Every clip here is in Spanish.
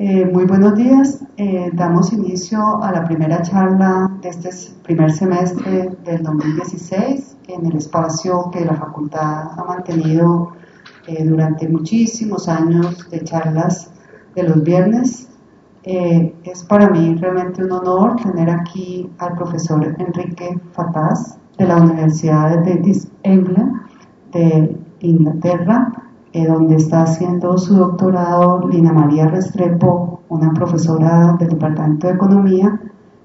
Muy buenos días. Damos inicio a la primera charla de este primer semestre del 2016 en el espacio que la facultad ha mantenido durante muchísimos años de charlas de los viernes. Es para mí realmente un honor tener aquí al profesor Enrique Fataz de la Universidad de East England de Inglaterra, donde está haciendo su doctorado Lina María Restrepo, una profesora del Departamento de Economía,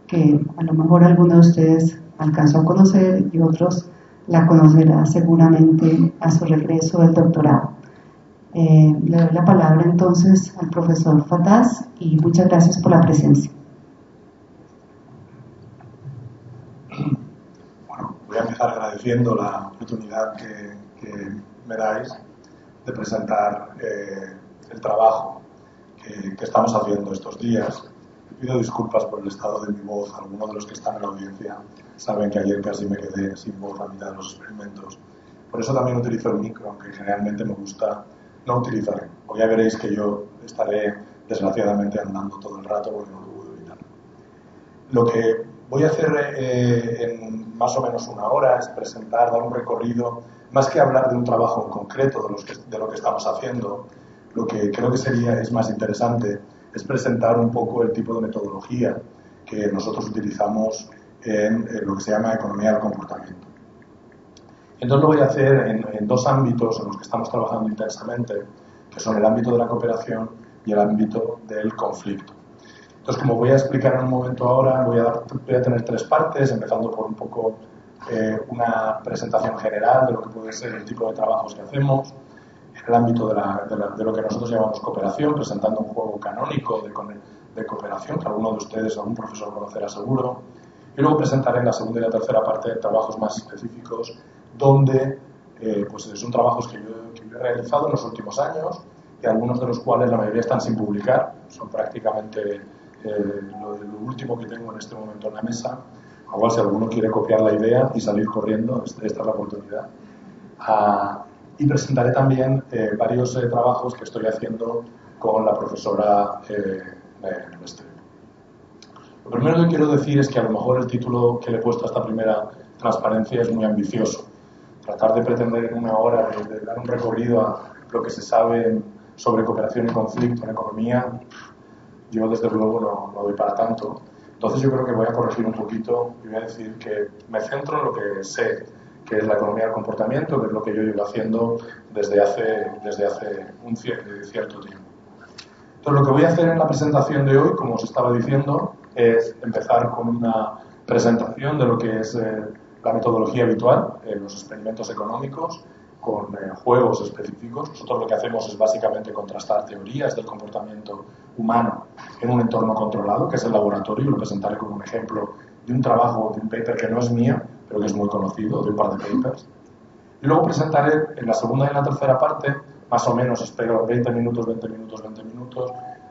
que a lo mejor algunos de ustedes alcanzó a conocer y otros la conocerá seguramente a su regreso del doctorado. Le doy la palabra entonces al profesor Fataz y muchas gracias por la presencia. Bueno, voy a empezar agradeciendo la oportunidad que me dais de presentar el trabajo que estamos haciendo estos días. Pido disculpas por el estado de mi voz. Algunos de los que están en la audiencia saben que ayer casi me quedé sin voz a mitad de los experimentos. Por eso también utilizo el micro, aunque generalmente me gusta no utilizarlo. Hoy ya veréis que yo estaré desgraciadamente andando todo el rato porque no lo puedo evitar. Lo que voy a hacer en más o menos una hora es presentar, dar un recorrido, más que hablar de un trabajo en concreto de lo que estamos haciendo. Lo que creo que es más interesante es presentar un poco el tipo de metodología que nosotros utilizamos en lo que se llama economía del comportamiento. Entonces lo voy a hacer en dos ámbitos en los que estamos trabajando intensamente, que son el ámbito de la cooperación y el ámbito del conflicto. Entonces, como voy a explicar en un momento ahora, voy a tener tres partes, empezando por un poco una presentación general de lo que puede ser el tipo de trabajos que hacemos, en el ámbito de lo que nosotros llamamos cooperación, presentando un juego canónico de cooperación, que alguno de ustedes, algún profesor conocerá seguro, y luego presentaré en la segunda y la tercera parte trabajos más específicos, donde pues son trabajos que yo he realizado en los últimos años, y algunos de los cuales la mayoría están sin publicar, son prácticamente lo último que tengo en este momento en la mesa. Igual si alguno quiere copiar la idea y salir corriendo, esta es la oportunidad. Y presentaré también varios trabajos que estoy haciendo con la profesora Restrepo. Lo primero que quiero decir es que a lo mejor el título que le he puesto a esta primera transparencia es muy ambicioso. Tratar de pretender en una hora de dar un recorrido a lo que se sabe sobre cooperación y conflicto en economía, yo desde luego no doy para tanto. Entonces yo creo que voy a corregir un poquito y voy a decir que me centro en lo que sé, que es la economía del comportamiento, que es lo que yo llevo haciendo desde hace un cierto tiempo. Entonces lo que voy a hacer en la presentación de hoy, como os estaba diciendo, es empezar con una presentación de lo que es la metodología habitual en los experimentos económicos, con juegos específicos. Nosotros lo que hacemos es básicamente contrastar teorías del comportamiento humano en un entorno controlado, que es el laboratorio. Lo presentaré como un ejemplo de un trabajo, de un paper que no es mío, pero que es muy conocido, de un par de papers. Y luego presentaré en la segunda y en la tercera parte, más o menos, espero 20 minutos,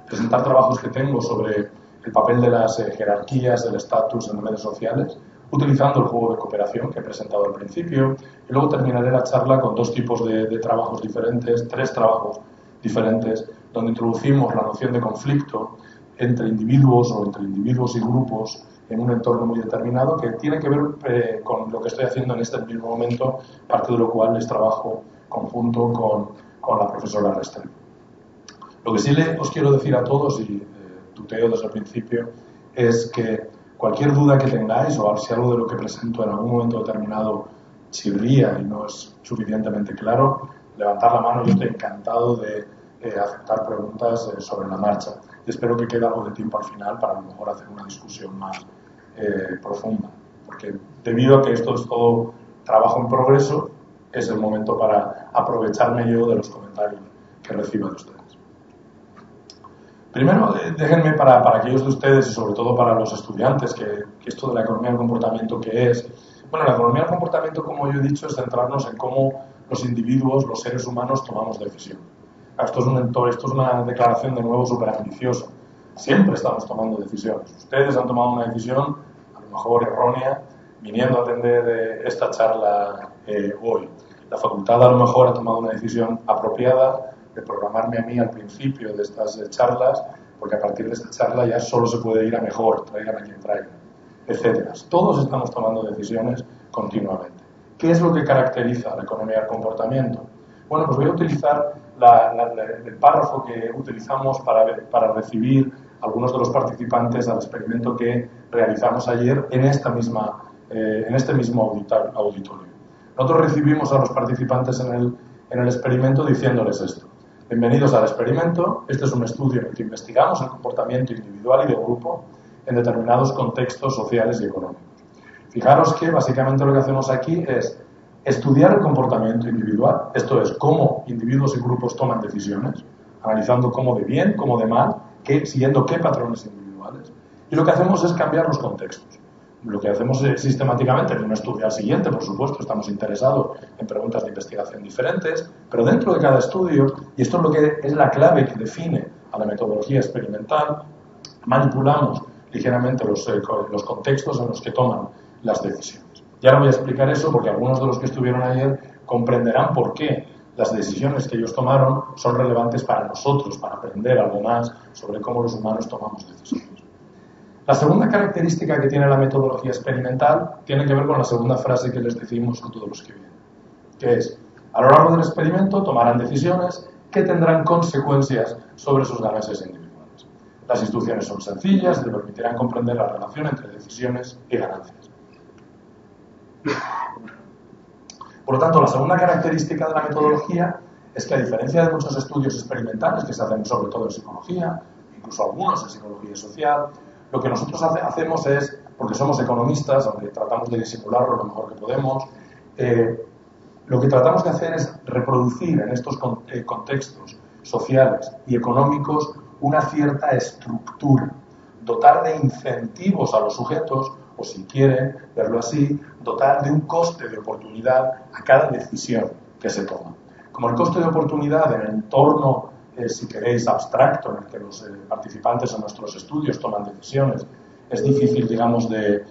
presentar trabajos que tengo sobre el papel de las jerarquías, del estatus en redes sociales, utilizando el juego de cooperación que he presentado al principio, y luego terminaré la charla con dos tipos de trabajos diferentes, tres trabajos diferentes, donde introducimos la noción de conflicto entre individuos o entre individuos y grupos en un entorno muy determinado, que tiene que ver con lo que estoy haciendo en este mismo momento, parte de lo cual es trabajo conjunto con la profesora Restrepo. Lo que sí os quiero decir a todos, y tuteo desde el principio, es que cualquier duda que tengáis o si algo de lo que presento en algún momento determinado chirría y no es suficientemente claro, levantar la mano. Yo estoy encantado de aceptar preguntas sobre la marcha. Y espero que quede algo de tiempo al final para a lo mejor hacer una discusión más profunda. Porque debido a que esto es todo trabajo en progreso, es el momento para aprovecharme yo de los comentarios que recibo de ustedes. Primero, déjenme para aquellos de ustedes y sobre todo para los estudiantes, que esto de la economía del comportamiento, ¿qué es? Bueno, la economía del comportamiento, como yo he dicho, es centrarnos en cómo los individuos, los seres humanos, tomamos decisión. Esto es una declaración de nuevo súper ambiciosa. Siempre estamos tomando decisiones. Ustedes han tomado una decisión, a lo mejor errónea, viniendo a atender esta charla hoy. La facultad a lo mejor ha tomado una decisión apropiada de programarme a mí al principio de estas charlas porque a partir de esta charla ya solo se puede ir a mejor, traigan a quien traigan, etcétera. Todos estamos tomando decisiones continuamente. ¿Qué es lo que caracteriza la economía del comportamiento? Bueno, pues voy a utilizar el párrafo que utilizamos para recibir a algunos de los participantes al experimento que realizamos ayer en este mismo auditorio. Nosotros recibimos a los participantes en el experimento diciéndoles esto. Bienvenidos al experimento. Este es un estudio en el que investigamos el comportamiento individual y de grupo en determinados contextos sociales y económicos. Fijaros que básicamente lo que hacemos aquí es estudiar el comportamiento individual, esto es, cómo individuos y grupos toman decisiones, analizando cómo de bien, cómo de mal, siguiendo qué patrones individuales. Y lo que hacemos es cambiar los contextos. Lo que hacemos sistemáticamente en un estudio al siguiente, por supuesto, estamos interesados en preguntas de investigación diferentes, pero dentro de cada estudio, y esto es lo que es la clave que define a la metodología experimental, manipulamos ligeramente los contextos en los que toman las decisiones. Y ahora voy a explicar eso porque algunos de los que estuvieron ayer comprenderán por qué las decisiones que ellos tomaron son relevantes para nosotros, para aprender algo más sobre cómo los humanos tomamos decisiones. La segunda característica que tiene la metodología experimental tiene que ver con la segunda frase que les decimos a todos los que vienen, que es, a lo largo del experimento tomarán decisiones que tendrán consecuencias sobre sus ganancias individuales. Las instrucciones son sencillas y permitirán comprender la relación entre decisiones y ganancias. Por lo tanto, la segunda característica de la metodología es que, a diferencia de muchos estudios experimentales que se hacen sobre todo en psicología, incluso algunos en psicología social, lo que nosotros hacemos es, porque somos economistas, aunque tratamos de disimularlo lo mejor que podemos, lo que tratamos de hacer es reproducir en estos contextos sociales y económicos una cierta estructura, dotar de incentivos a los sujetos, o si quieren verlo así, dotar de un coste de oportunidad a cada decisión que se toma. Como el coste de oportunidad en el entorno, si queréis, abstracto en el que los participantes en nuestros estudios toman decisiones, es difícil, digamos, de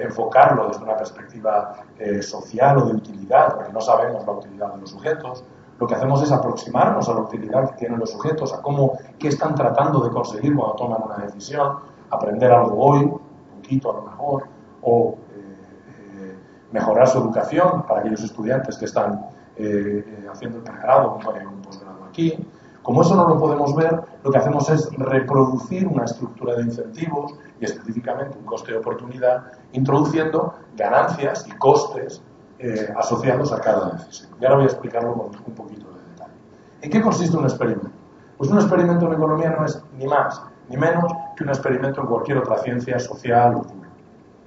enfocarlo desde una perspectiva social o de utilidad, porque no sabemos la utilidad de los sujetos. Lo que hacemos es aproximarnos a la utilidad que tienen los sujetos, a qué están tratando de conseguir cuando toman una decisión, aprender algo hoy, a lo mejor, o mejorar su educación para aquellos estudiantes que están haciendo el pregrado o un posgrado aquí. Como eso no lo podemos ver, lo que hacemos es reproducir una estructura de incentivos y específicamente un coste de oportunidad, introduciendo ganancias y costes asociados a cada decisión. Y ahora voy a explicarlo con un poquito de detalle. ¿En qué consiste un experimento? Pues un experimento en economía no es ni más ni menos que un experimento en cualquier otra ciencia social o pura.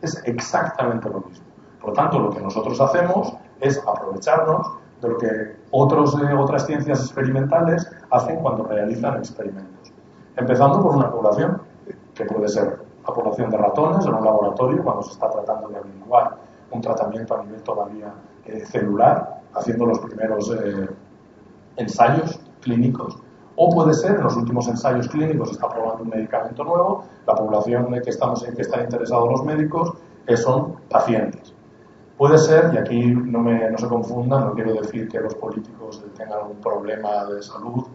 Es exactamente lo mismo. Por lo tanto, lo que nosotros hacemos es aprovecharnos de lo que otras ciencias experimentales hacen cuando realizan experimentos. Empezando por una población, que puede ser la población de ratones en un laboratorio cuando se está tratando de averiguar un tratamiento a nivel todavía celular, haciendo los primeros ensayos clínicos. O puede ser, en los últimos ensayos clínicos, se está probando un medicamento nuevo, la población en que están interesados los médicos son pacientes. Puede ser, y aquí no se confundan, no quiero decir que los políticos tengan algún problema de salud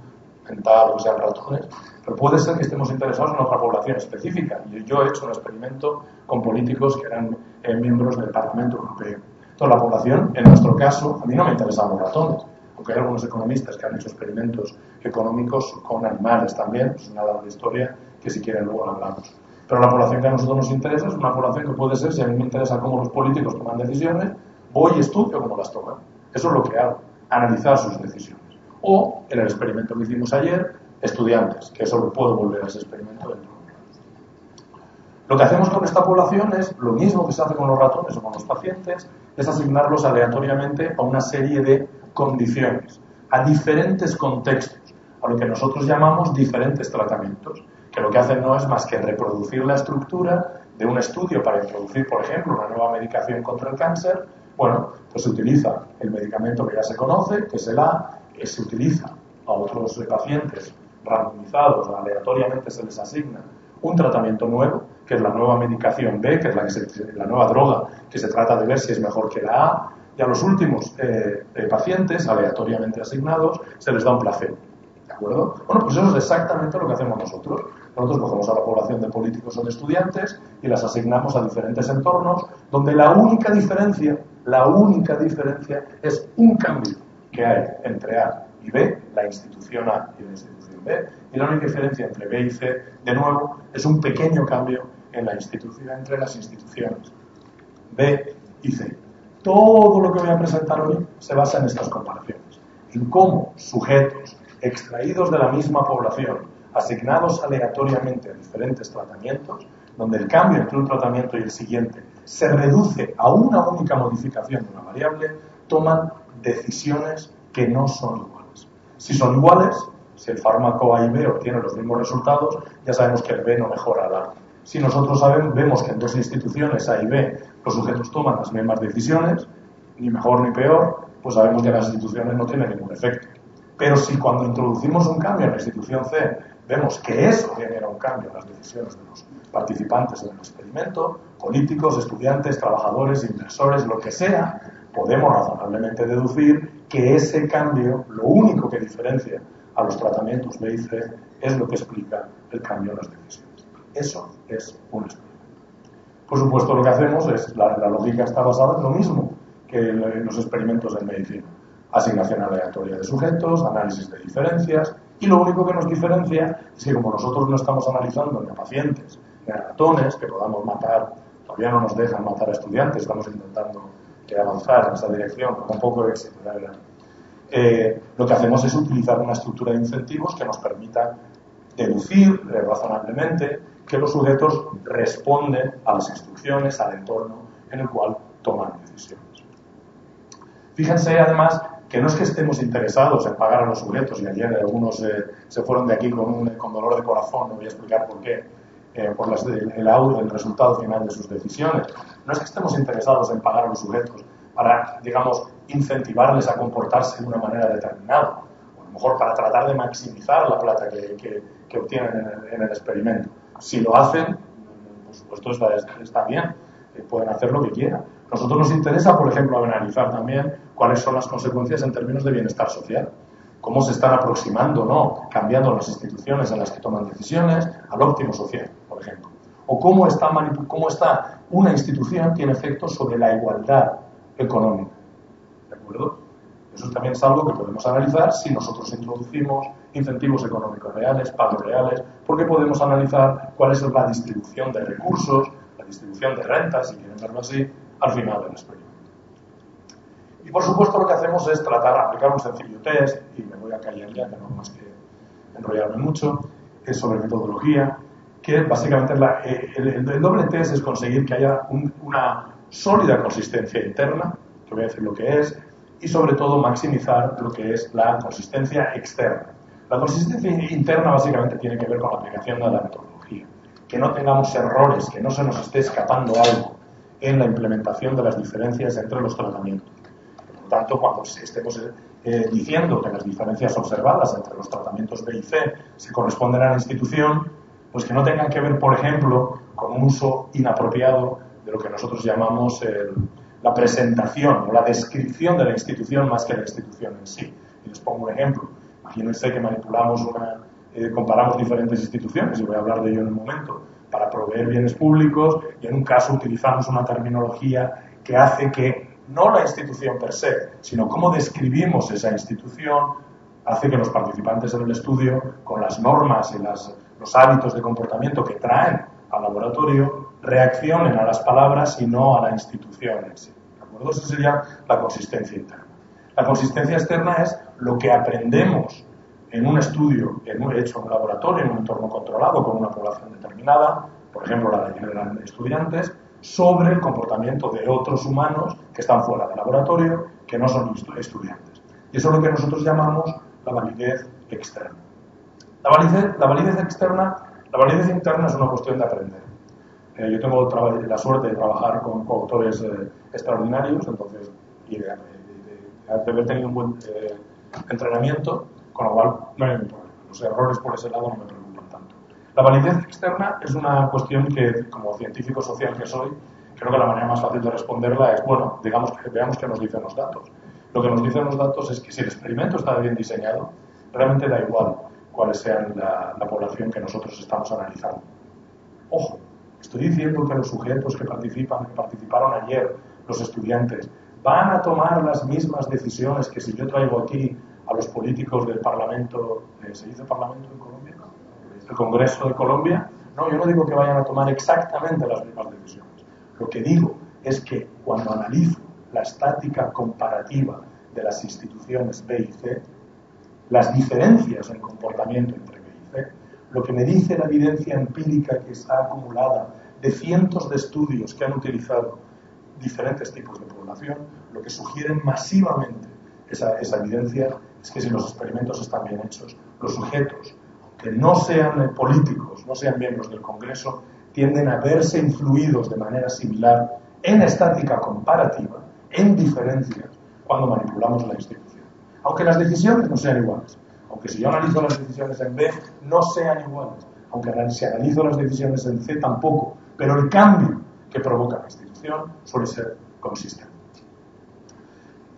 mental o que sean ratones, pero puede ser que estemos interesados en otra población específica. Y yo he hecho un experimento con políticos que eran miembros del Parlamento Europeo. Entonces, la población, en nuestro caso, a mí no me interesan los ratones, aunque hay algunos economistas que han hecho experimentos económicos con animales también, es una larga historia que si quieren luego la hablamos. Pero la población que a nosotros nos interesa es una población que puede ser, si a mí me interesa cómo los políticos toman decisiones, voy y estudio cómo las toman. Eso es lo que hago, analizar sus decisiones. O, en el experimento que hicimos ayer, estudiantes, que eso lo puedo volver a ese experimento dentro de un rato. Lo que hacemos con esta población es lo mismo que se hace con los ratones o con los pacientes, es asignarlos aleatoriamente a una serie de condiciones, a diferentes contextos, a lo que nosotros llamamos diferentes tratamientos, que lo que hacen no es más que reproducir la estructura de un estudio para introducir, por ejemplo, una nueva medicación contra el cáncer. Bueno, pues se utiliza el medicamento que ya se conoce, que es el A, que se utiliza a otros pacientes randomizados, aleatoriamente se les asigna un tratamiento nuevo, que es la nueva medicación B, que es la nueva droga, que se trata de ver si es mejor que la A, y a los últimos pacientes, aleatoriamente asignados, se les da un placebo. ¿De acuerdo? Bueno, pues eso es exactamente lo que hacemos nosotros. Nosotros cogemos a la población de políticos o de estudiantes y las asignamos a diferentes entornos donde la única diferencia es un cambio que hay entre A y B, la institución A y la institución B, y la única diferencia entre B y C, de nuevo, es un pequeño cambio en la institución, entre las instituciones B y C. Todo lo que voy a presentar hoy se basa en estas comparaciones, en cómo sujetos extraídos de la misma población, asignados aleatoriamente a diferentes tratamientos, donde el cambio entre un tratamiento y el siguiente se reduce a una única modificación de una variable, toman decisiones que no son iguales. Si son iguales, si el fármaco A y B obtiene los mismos resultados, ya sabemos que el B no mejora al A. Si nosotros vemos que en dos instituciones A y B los sujetos toman las mismas decisiones, ni mejor ni peor, pues sabemos que las instituciones no tienen ningún efecto. Pero si cuando introducimos un cambio en la institución C vemos que eso genera un cambio en las decisiones de los participantes en el experimento, políticos, estudiantes, trabajadores, inversores, lo que sea, podemos razonablemente deducir que ese cambio, lo único que diferencia a los tratamientos B y C, es lo que explica el cambio en las decisiones. Eso es un experimento. Por supuesto, lo que hacemos es, la lógica está basada en lo mismo que en los experimentos en medicina. Asignación aleatoria de sujetos, análisis de diferencias, y lo único que nos diferencia es que como nosotros no estamos analizando ni a pacientes ni a ratones, que podamos matar, todavía no nos dejan matar a estudiantes, estamos intentando avanzar en esa dirección con un poco de éxito, la verdad. Lo que hacemos es utilizar una estructura de incentivos que nos permita deducir razonablemente que los sujetos responden a las instrucciones, al entorno en el cual toman decisiones. Fíjense además que no es que estemos interesados en pagar a los sujetos, y ayer algunos se fueron de aquí con dolor de corazón, no voy a explicar por qué, por el resultado final de sus decisiones. No es que estemos interesados en pagar a los sujetos para, digamos, incentivarles a comportarse de una manera determinada, o a lo mejor para tratar de maximizar la plata que obtienen en el experimento. Si lo hacen, por supuesto está bien, pueden hacer lo que quieran. A nosotros nos interesa, por ejemplo, analizar también cuáles son las consecuencias en términos de bienestar social, cómo se están aproximando, ¿no?, cambiando las instituciones en las que toman decisiones al óptimo social, por ejemplo, o cómo está una institución tiene efectos sobre la igualdad económica, ¿de acuerdo? Eso también es algo que podemos analizar si nosotros introducimos incentivos económicos reales, pagos reales, porque podemos analizar cuál es la distribución de recursos, la distribución de rentas, si quieren verlo así, al final del experimento. Y por supuesto lo que hacemos es tratar de aplicar un sencillo test, y me voy a callar ya, que no más que enrollarme mucho, es sobre metodología, que básicamente el doble test es conseguir que haya una sólida consistencia interna, que voy a decir lo que es, y sobre todo maximizar lo que es la consistencia externa. La consistencia interna básicamente tiene que ver con la aplicación de la metodología, que no tengamos errores, que no se nos esté escapando algo en la implementación de las diferencias entre los tratamientos. Por tanto, cuando estemos diciendo que las diferencias observadas entre los tratamientos B y C se corresponden a la institución, pues que no tengan que ver, por ejemplo, con un uso inapropiado de lo que nosotros llamamos la presentación o la descripción de la institución más que la institución en sí. Y les pongo un ejemplo. Imagínense que comparamos diferentes instituciones, y voy a hablar de ello en un momento, para proveer bienes públicos, y en un caso utilizamos una terminología que hace que no la institución per se, sino cómo describimos esa institución, hace que los participantes en el estudio, con las normas y los hábitos de comportamiento que traen al laboratorio, reaccionen a las palabras y no a la institución en sí. ¿De acuerdo? Esa sería la consistencia interna. La consistencia externa es lo que aprendemos en un estudio hecho en un laboratorio, en un entorno controlado con una población determinada, por ejemplo la de estudiantes, sobre el comportamiento de otros humanos que están fuera del laboratorio, que no son estudiantes. Y eso es lo que nosotros llamamos la validez externa. La validez interna es una cuestión de aprender. Yo tengo la suerte de trabajar con coautores extraordinarios, entonces, y de haber tenido un buen entrenamiento, con lo cual no hay ningún problema. Los errores por ese lado no me preocupan tanto. La validez externa es una cuestión que, como científico social que soy, creo que la manera más fácil de responderla es, bueno, veamos qué nos dicen los datos. Lo que nos dicen los datos es que si el experimento está bien diseñado, realmente da igual cuáles sean la población que nosotros estamos analizando. Ojo, estoy diciendo que los sujetos que participaron ayer, los estudiantes, van a tomar las mismas decisiones que si yo traigo aquí a los políticos del Parlamento, ¿se dice Parlamento en Colombia? El Congreso de Colombia. No, yo no digo que vayan a tomar exactamente las mismas decisiones. Lo que digo es que cuando analizo la estática comparativa de las instituciones B y C, las diferencias en comportamiento entre B y C, lo que me dice la evidencia empírica que está acumulada de cientos de estudios que han utilizado diferentes tipos de población, lo que sugiere masivamente esa evidencia es que si los experimentos están bien hechos, los sujetos que no sean políticos, no sean miembros del Congreso, tienden a verse influidos de manera similar en estática comparativa, en diferencias, cuando manipulamos la institución. Aunque las decisiones no sean iguales, aunque si yo analizo las decisiones en B no sean iguales, aunque si analizo las decisiones en C tampoco, pero el cambio que provoca la institución suele ser consistente.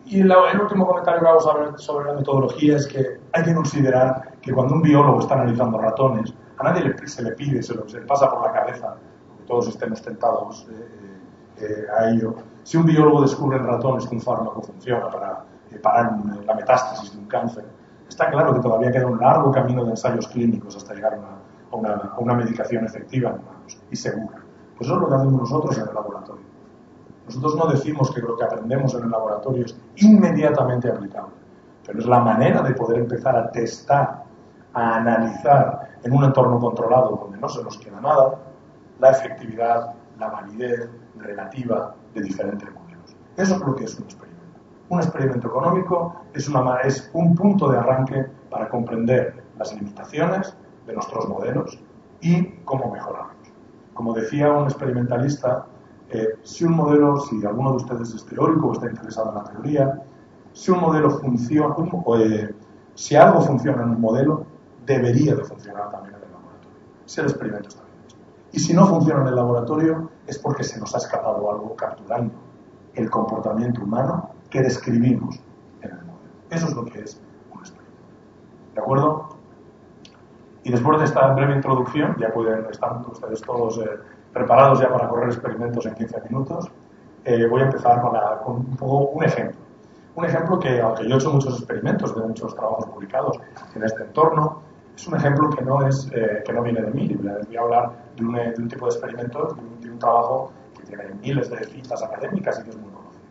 Y el último comentario que hago sobre la metodología es que hay que considerar que cuando un biólogo está analizando ratones, a nadie se le pide, se le pasa por la cabeza, aunque todos estemos tentados a ello. Si un biólogo descubre en ratones que un fármaco funciona para parar la metástasis de un cáncer, está claro que todavía queda un largo camino de ensayos clínicos hasta llegar a una medicación efectiva en humanos y segura. Pues eso es lo que hacemos nosotros en el laboratorio. Nosotros no decimos que lo que aprendemos en el laboratorio es inmediatamente aplicable, pero es la manera de poder empezar a testar, a analizar en un entorno controlado donde no se nos queda nada, la efectividad, la validez relativa de diferentes modelos. Eso es lo que es un experimento. Un experimento económico es un punto de arranque para comprender las limitaciones de nuestros modelos y cómo mejorarlos. Como decía un experimentalista, si alguno de ustedes es teórico o está interesado en la teoría, si un modelo funciona, si algo funciona en un modelo, debería de funcionar también en el laboratorio, si el experimento está bien hecho. Y si no funciona en el laboratorio, es porque se nos ha escapado algo capturando el comportamiento humano que describimos en el modelo. Eso es lo que es un experimento. ¿De acuerdo? Y después de esta breve introducción, ya estar ustedes todos preparados ya para correr experimentos en 15 minutos, voy a empezar con un ejemplo. Un ejemplo que, aunque yo he hecho muchos experimentos, de muchos trabajos publicados en este entorno, es un ejemplo que no viene de mí. Voy a hablar de un tipo de experimento, de un trabajo que tiene miles de citas académicas y que es muy conocido.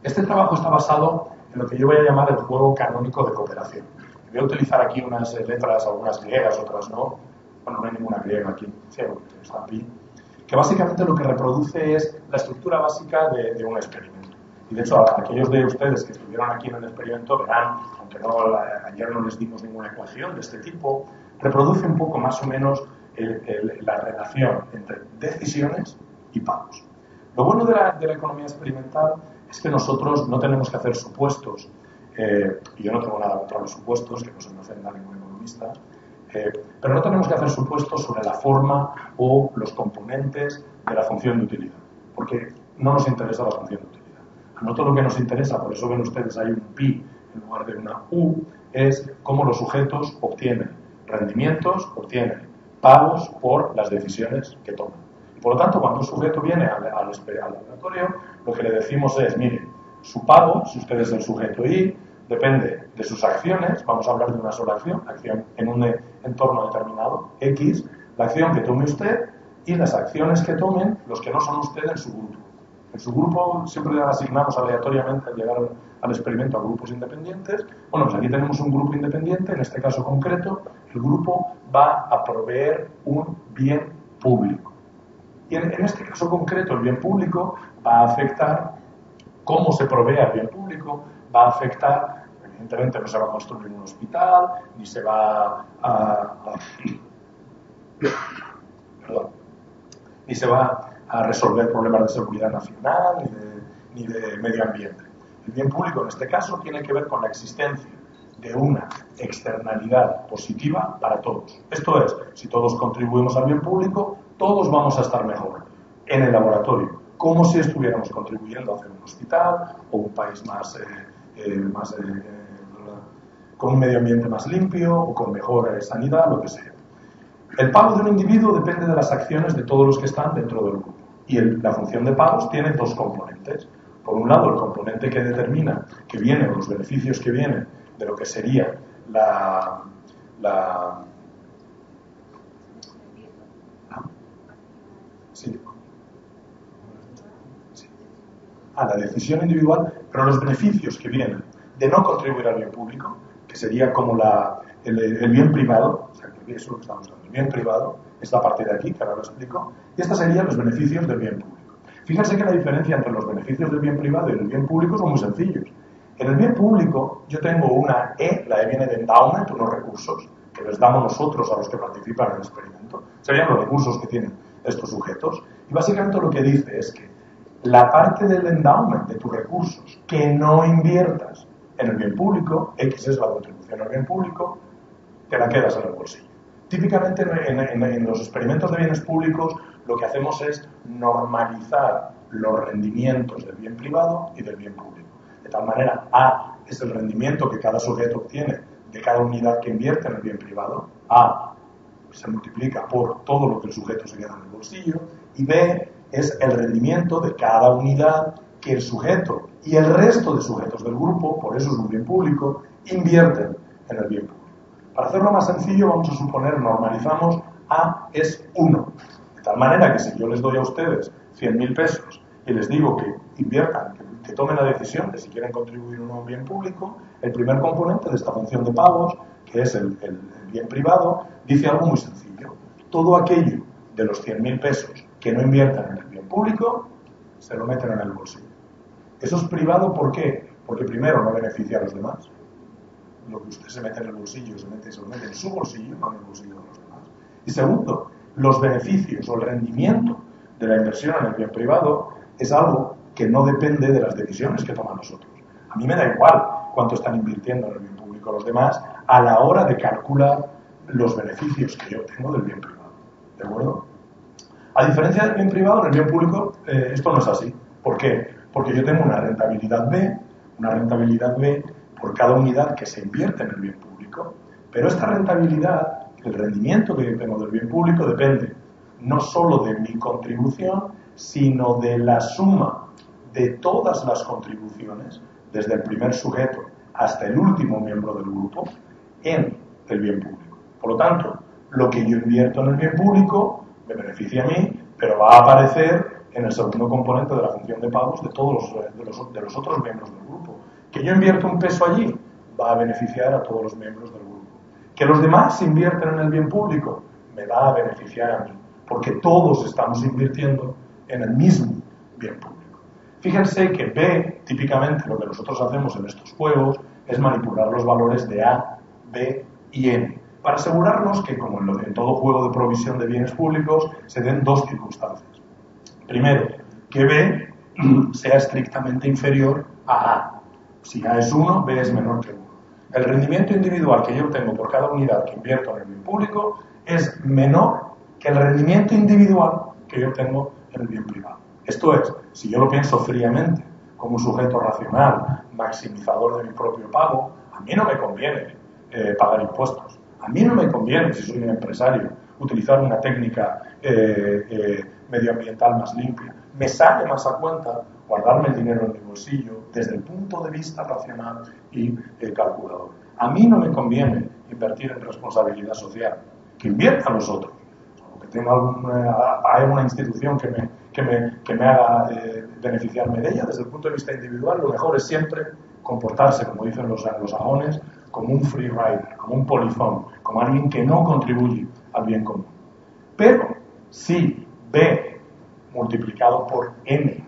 Este trabajo está basado en lo que yo voy a llamar el juego canónico de cooperación. Voy a utilizar aquí unas letras, algunas griegas, otras no. Bueno, no hay ninguna griega aquí, está aquí, que básicamente lo que reproduce es la estructura básica de un experimento. Y de hecho, aquellos de ustedes que estuvieron aquí en el experimento verán, aunque ayer no les dimos ninguna ecuación de este tipo, reproduce un poco más o menos la relación entre decisiones y pagos. Lo bueno de la economía experimental es que nosotros no tenemos que hacer supuestos, y yo no tengo nada contra los supuestos, que no se me ofenda a ningún economista, pero no tenemos que hacer supuestos sobre la forma o los componentes de la función de utilidad, porque no nos interesa la función de utilidad. A nosotros lo que nos interesa, por eso ven ustedes ahí un pi en lugar de una u, es cómo los sujetos obtienen rendimientos, obtienen pagos por las decisiones que toman. Y por lo tanto, cuando un sujeto viene al laboratorio, lo que le decimos es, mire, su pago, si usted es el sujeto Y, depende de sus acciones, vamos a hablar de una sola acción en un entorno determinado, X, la acción que tome usted y las acciones que tomen los que no son usted en su grupo. En su grupo siempre asignamos aleatoriamente al llegar al experimento a grupos independientes. Bueno, pues aquí tenemos un grupo independiente, en este caso concreto, el grupo va a proveer un bien público. Y en este caso concreto, el bien público va a afectar cómo se provee el bien público, va a afectar, evidentemente no se va a construir un hospital, ni se va a resolver problemas de seguridad nacional ni de medio ambiente. El bien público en este caso tiene que ver con la existencia de una externalidad positiva para todos. Esto es, si todos contribuimos al bien público, todos vamos a estar mejor en el laboratorio, como si estuviéramos contribuyendo a hacer un hospital o un país más con un medio ambiente más limpio o con mejor sanidad, lo que sea. El pago de un individuo depende de las acciones de todos los que están dentro del grupo. Y la función de pagos tiene dos componentes. Por un lado, el componente que determina que vienen los beneficios que vienen de lo que sería la decisión individual, pero los beneficios que vienen de no contribuir al bien público, que sería como el bien privado, o sea, que eso es lo que estamos hablando, el bien privado, esta parte de aquí, que ahora lo explico, y estos serían los beneficios del bien público. Fíjense que la diferencia entre los beneficios del bien privado y del bien público son muy sencillos. En el bien público yo tengo una E, la E viene de endowment, unos recursos que les damos nosotros a los que participan en el experimento, serían los recursos que tienen estos sujetos, y básicamente lo que dice es que la parte del endowment de tus recursos que no inviertas en el bien público, X es la contribución al bien público, te la quedas en el bolsillo. Típicamente en los experimentos de bienes públicos lo que hacemos es normalizar los rendimientos del bien privado y del bien público. De tal manera, A es el rendimiento que cada sujeto obtiene de cada unidad que invierte en el bien privado. A se multiplica por todo lo que el sujeto se queda en el bolsillo. Y B es el rendimiento de cada unidad que el sujeto y el resto de sujetos del grupo, por eso es un bien público, invierten en el bien público. Para hacerlo más sencillo, vamos a suponer, normalizamos, A es 1. De tal manera que si yo les doy a ustedes 100.000 pesos y les digo que inviertan, que tomen la decisión de si quieren contribuir o no a un bien público, el primer componente de esta función de pagos, que es el bien privado, dice algo muy sencillo. Todo aquello de los 100.000 pesos que no inviertan en el bien público, se lo meten en el bolsillo. Eso es privado, ¿por qué? Porque primero no beneficia a los demás. Lo que usted se mete en el bolsillo, se lo mete en su bolsillo, no en el bolsillo de los demás. Y segundo, los beneficios o el rendimiento de la inversión en el bien privado es algo que no depende de las decisiones que toman nosotros. A mí me da igual cuánto están invirtiendo en el bien público los demás a la hora de calcular los beneficios que yo tengo del bien privado. ¿De acuerdo? A diferencia del bien privado, en el bien público esto no es así. ¿Por qué? Porque yo tengo una rentabilidad B por cada unidad que se invierte en el bien público, pero esta rentabilidad, el rendimiento que yo tengo del bien público depende no solo de mi contribución, sino de la suma de todas las contribuciones, desde el primer sujeto hasta el último miembro del grupo, en el bien público. Por lo tanto, lo que yo invierto en el bien público me beneficia a mí, pero va a aparecer en el segundo componente de la función de pagos de todos los otros miembros del grupo. Que yo invierto un peso allí va a beneficiar a todos los miembros del grupo. Que los demás invierten en el bien público me va a beneficiar a mí, porque todos estamos invirtiendo en el mismo bien público. Fíjense que B, típicamente lo que nosotros hacemos en estos juegos es manipular los valores de A, B y N, para asegurarnos que, como en todo juego de provisión de bienes públicos, se den dos circunstancias. Primero, que B sea estrictamente inferior a A. Si A es 1, B es menor que 1. El rendimiento individual que yo obtengo por cada unidad que invierto en el bien público es menor que el rendimiento individual que yo obtengo en el bien privado. Esto es, si yo lo pienso fríamente, como un sujeto racional, maximizador de mi propio pago, a mí no me conviene pagar impuestos. A mí no me conviene, si soy un empresario, utilizar una técnica medioambiental más limpia. Me sale más a cuenta guardarme el dinero en mi bolsillo desde el punto de vista racional y calculador. A mí no me conviene invertir en responsabilidad social, que inviertan los otros. O que tenga alguna institución que me haga beneficiarme de ella. Desde el punto de vista individual, lo mejor es siempre comportarse, como dicen los anglosajones, como un free rider, como un polizón, como alguien que no contribuye al bien común. Pero si B multiplicado por N,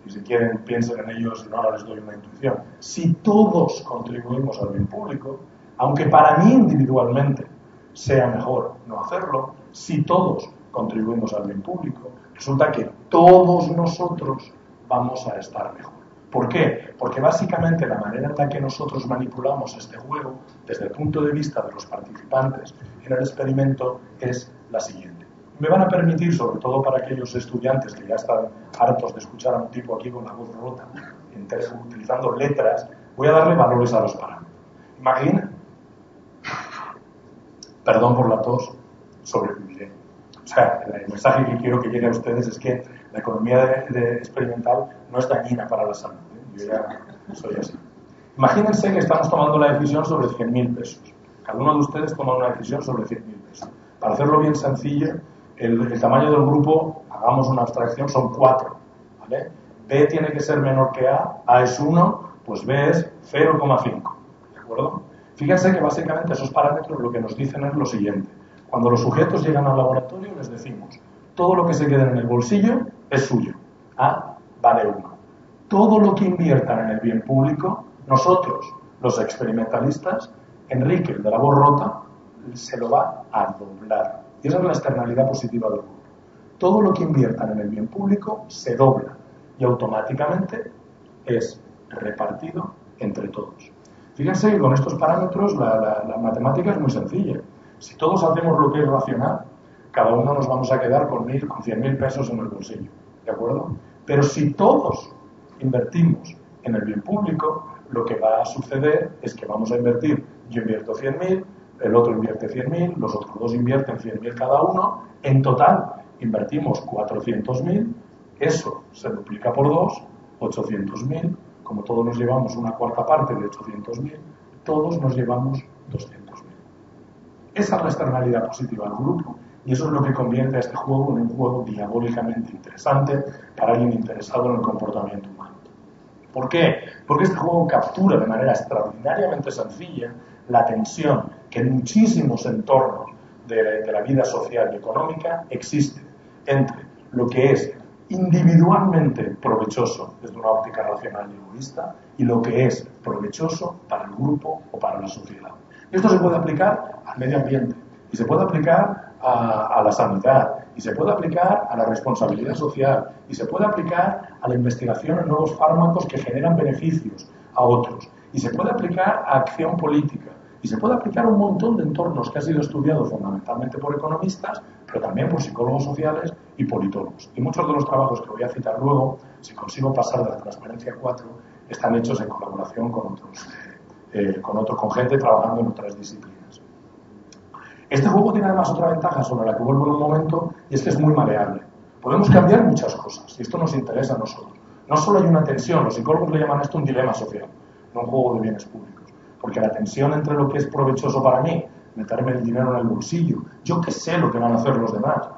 y si quieren piensen en ellos, no, ahora les doy una intuición, si todos contribuimos al bien público, aunque para mí individualmente sea mejor no hacerlo, si todos contribuimos al bien público, resulta que todos nosotros vamos a estar mejor. ¿Por qué? Porque básicamente la manera en la que nosotros manipulamos este juego, desde el punto de vista de los participantes en el experimento, es la siguiente. Me van a permitir, sobre todo para aquellos estudiantes que ya están hartos de escuchar a un tipo aquí con la voz rota, utilizando letras Voy a darle valores a los parámetros. Imaginen, perdón por la tos, sobreviviré. O sea, el mensaje que quiero que llegue a ustedes es que la economía experimental no es dañina para la salud. Yo ya soy así. Imagínense que estamos tomando la decisión sobre 100.000 pesos. Cada uno de ustedes toma una decisión sobre 100.000 pesos. Para hacerlo bien sencillo, el tamaño del grupo, hagamos una abstracción, son 4. ¿Vale? B tiene que ser menor que A es 1, pues B es 0,5. ¿De acuerdo? Fíjense que básicamente esos parámetros lo que nos dicen es lo siguiente. Cuando los sujetos llegan al laboratorio les decimos, todo lo que se quede en el bolsillo es suyo. A vale 1. Todo lo que inviertan en el bien público, nosotros, los experimentalistas, Enrique, el de la voz rota, se lo va a doblar. Y esa es la externalidad positiva del grupo. Todo lo que inviertan en el bien público se dobla y automáticamente es repartido entre todos. Fíjense que con estos parámetros la matemática es muy sencilla. Si todos hacemos lo que es racional, cada uno nos vamos a quedar con 100.000 pesos en el bolsillo. ¿De acuerdo? Pero si todos invertimos en el bien público, lo que va a suceder es que vamos a invertir, yo invierto 100.000, el otro invierte 100.000, los otros dos invierten 100.000 cada uno, en total invertimos 400.000, eso se duplica por 2, 800.000, como todos nos llevamos una cuarta parte de 800.000, todos nos llevamos 200.000. Esa es la externalidad positiva del grupo y eso es lo que convierte a este juego en un juego diabólicamente interesante para alguien interesado en el comportamiento humano. ¿Por qué? Porque este juego captura de manera extraordinariamente sencilla la tensión que en muchísimos entornos de la vida social y económica existe entre lo que es individualmente provechoso desde una óptica racional y egoísta y lo que es provechoso para el grupo o para la sociedad. Esto se puede aplicar al medio ambiente y se puede aplicar a la sanidad y se puede aplicar a la responsabilidad social y se puede aplicar a la investigación en nuevos fármacos que generan beneficios a otros y se puede aplicar a acción política y se puede aplicar a un montón de entornos que ha sido estudiado fundamentalmente por economistas, pero también por psicólogos sociales y politólogos. Y muchos de los trabajos que voy a citar luego, si consigo pasar de la transparencia 4, están hechos en colaboración con gente trabajando en otras disciplinas. Este juego tiene además otra ventaja sobre la que vuelvo en un momento, y es que es muy maleable. Podemos cambiar muchas cosas, y esto nos interesa a nosotros. No solo hay una tensión, los psicólogos le llaman esto un dilema social, no un juego de bienes públicos. Porque la tensión entre lo que es provechoso para mí, meterme el dinero en el bolsillo, yo que sé lo que van a hacer los demás,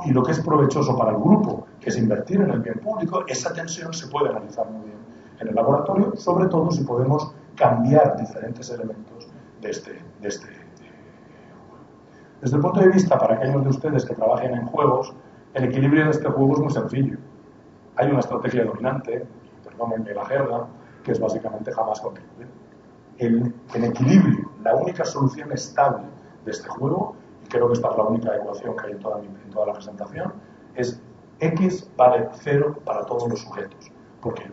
y lo que es provechoso para el grupo, que es invertir en el bien público, esa tensión se puede analizar muy bien en el laboratorio, sobre todo si podemos cambiar diferentes elementos de este juego. Desde el punto de vista, para aquellos de ustedes que trabajen en juegos, el equilibrio de este juego es muy sencillo. Hay una estrategia dominante, perdónenme la jerga, que es básicamente jamás contribuir. El equilibrio, la única solución estable de este juego, y creo que esta es la única ecuación que hay en toda la presentación, es X vale 0 para todos los sujetos. Porque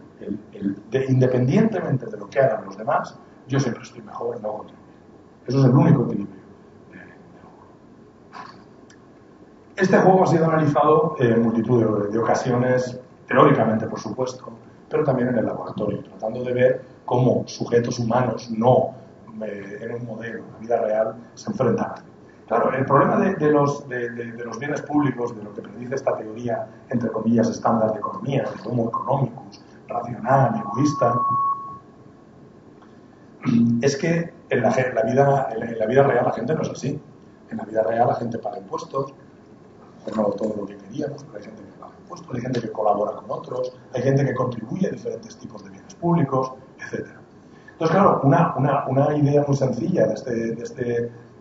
independientemente de lo que hagan los demás, yo siempre estoy mejor en no contribuir. Eso es el único equilibrio. Este juego ha sido analizado en multitud de ocasiones, teóricamente por supuesto, pero también en el laboratorio, tratando de ver cómo sujetos humanos no en un modelo, en la vida real, se enfrentan. Claro, el problema de los bienes públicos, de lo que predice esta teoría, entre comillas, estándar de economía, de homo economicus, racional, egoísta, es que en la vida real la gente no es así. En la vida real la gente paga impuestos, no todo lo que queríamos, pero hay gente que paga impuestos, hay gente que colabora con otros, hay gente que contribuye a diferentes tipos de bienes públicos, etc. Entonces, claro, una idea muy sencilla de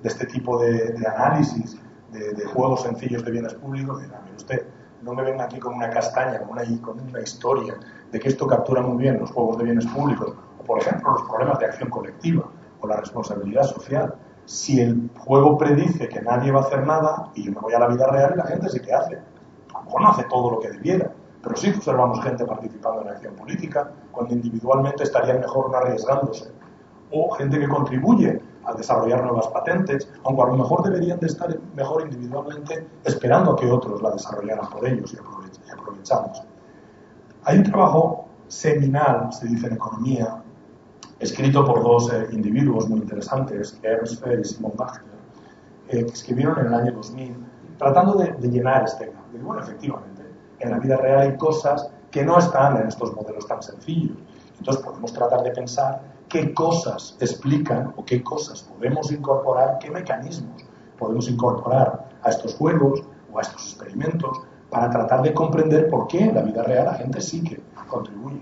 este tipo de análisis, de juegos sencillos de bienes públicos, mire usted, no me venga aquí con una castaña, con una historia de que esto captura muy bien los juegos de bienes públicos, o por ejemplo los problemas de acción colectiva, o la responsabilidad social. Si el juego predice que nadie va a hacer nada, y yo me voy a la vida real y la gente sí que hace. A lo mejor no hace todo lo que debiera, pero sí observamos gente participando en acción política, cuando individualmente estarían mejor no arriesgándose. O gente que contribuye a desarrollar nuevas patentes, aunque a lo mejor deberían de estar mejor individualmente esperando a que otros la desarrollaran por ellos y aprovechamos. Hay un trabajo seminal, se dice en economía, escrito por dos individuos muy interesantes, Ernst Fehr y Simon Gachter, que escribieron en el año 2000, tratando de llenar este gap. Y bueno, efectivamente, en la vida real hay cosas que no están en estos modelos tan sencillos. Entonces podemos tratar de pensar qué cosas explican o qué cosas podemos incorporar, qué mecanismos podemos incorporar a estos juegos o a estos experimentos para tratar de comprender por qué en la vida real la gente sí que contribuye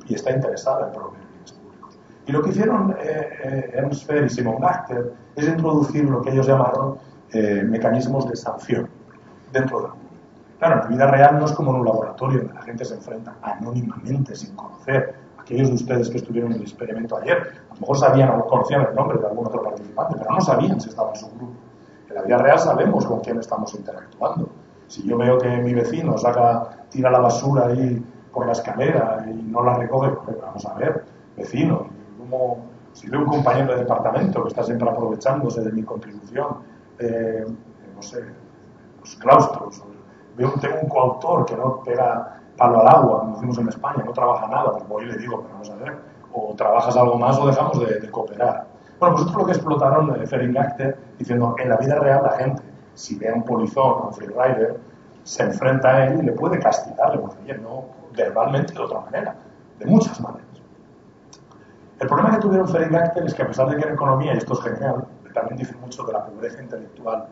y está interesada en promover bienes públicos. Y lo que hicieron Ernst Fehr y Simon Gachter es introducir lo que ellos llamaron mecanismos de sanción dentro del mundo. Claro, en la vida real no es como en un laboratorio donde la gente se enfrenta anónimamente, sin conocer. Aquellos de ustedes que estuvieron en el experimento ayer, a lo mejor sabían o conocían el nombre de algún otro participante, pero no sabían si estaba en su grupo. En la vida real sabemos con quién estamos interactuando. Si yo veo que mi vecino tira la basura ahí por la escalera y no la recoge, pues vamos a ver, vecino, si veo un compañero de departamento que está siempre aprovechándose de mi contribución, no sé, los claustros, tengo un coautor que no pega palo al agua, como decimos en España, no trabaja nada, pues voy y le digo, pero vamos a ver, o trabajas algo más o dejamos de cooperar. Bueno, pues esto es lo que explotaron Fehr y Gachter, diciendo, en la vida real la gente, si ve a un polizón o un freerider, se enfrenta a él y le puede castigar, le puede decir, no verbalmente, de otra manera, de muchas maneras. El problema que tuvieron Fehr y Gachter es que a pesar de que en economía, y esto es genial, también dice mucho de la pobreza intelectual,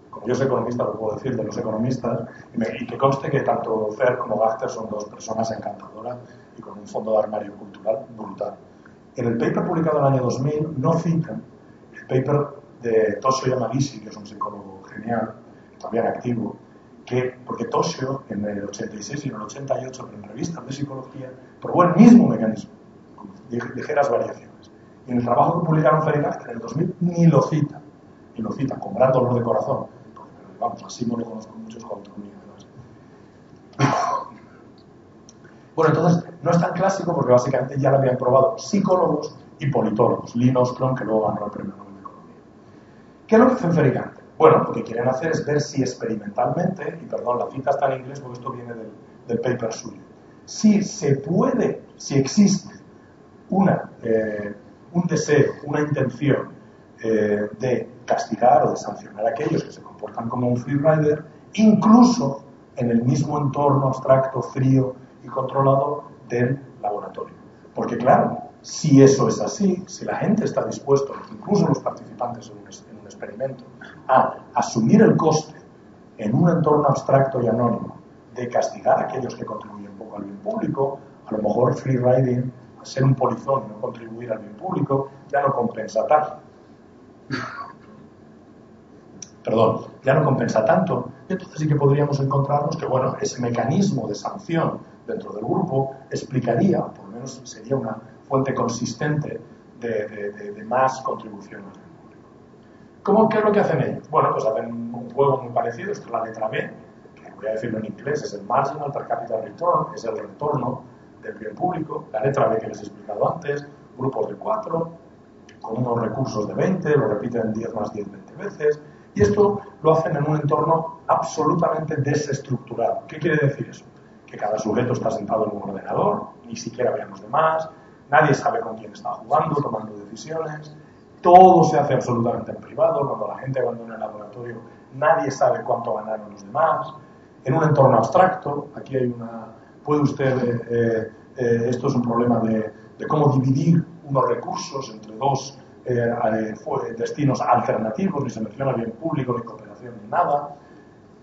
como yo soy economista lo puedo decir de los economistas, y que conste que tanto Fehr como Gachter son dos personas encantadoras y con un fondo de armario cultural brutal. En el paper publicado en el año 2000 no citan el paper de Toshio Yamagishi, que es un psicólogo genial, todavía activo, porque Toshio en el 86 y en el 88 en revistas de psicología probó el mismo mecanismo, con ligeras variaciones. Y en el trabajo que publicaron Fehr y Gachter en el 2000 ni lo cita, con gran dolor de corazón, porque vamos, así no lo conozco muchos coautores míos. Bueno, entonces no es tan clásico porque básicamente ya lo habían probado psicólogos y politólogos. Lynn Ostrom, que luego ganó el premio Nobel de Economía. ¿Qué es lo que hacen Fehr y Gachter? Bueno, lo que quieren hacer es ver si experimentalmente, y perdón, la cita está en inglés porque esto viene del paper suyo, si existe un deseo, una intención de castigar o de sancionar a aquellos que se comportan como un freerider, incluso en el mismo entorno abstracto, frío y controlado del laboratorio. Porque claro, si eso es así, si la gente está dispuesta, incluso los participantes en un experimento, a asumir el coste en un entorno abstracto y anónimo de castigar a aquellos que contribuyen poco al bien público, a lo mejor freeriding, a ser un polizón y no contribuir al bien público, ya no compensa tanto. Ya no compensa tanto. Y entonces sí que podríamos encontrarnos que, bueno, ese mecanismo de sanción dentro del grupo explicaría, o por lo menos sería una fuente consistente de más contribuciones del público. ¿Qué es lo que hacen ellos? Bueno, pues hacen un juego muy parecido, esto es la letra B, que voy a decirlo en inglés, es el Marginal Per Capita Return, es el retorno del bien público, la letra B que les he explicado antes, grupos de 4, con unos recursos de 20, lo repiten 10 más 10, 20 veces, y esto lo hacen en un entorno absolutamente desestructurado. ¿Qué quiere decir eso? Que cada sujeto está sentado en un ordenador, ni siquiera ve a los demás, nadie sabe con quién está jugando, tomando decisiones, todo se hace absolutamente en privado, cuando la gente abandona el laboratorio nadie sabe cuánto ganaron los demás, en un entorno abstracto, aquí hay puede usted, esto es un problema de cómo dividir unos recursos entre dos destinos alternativos, ni se menciona bien público, ni cooperación, ni nada.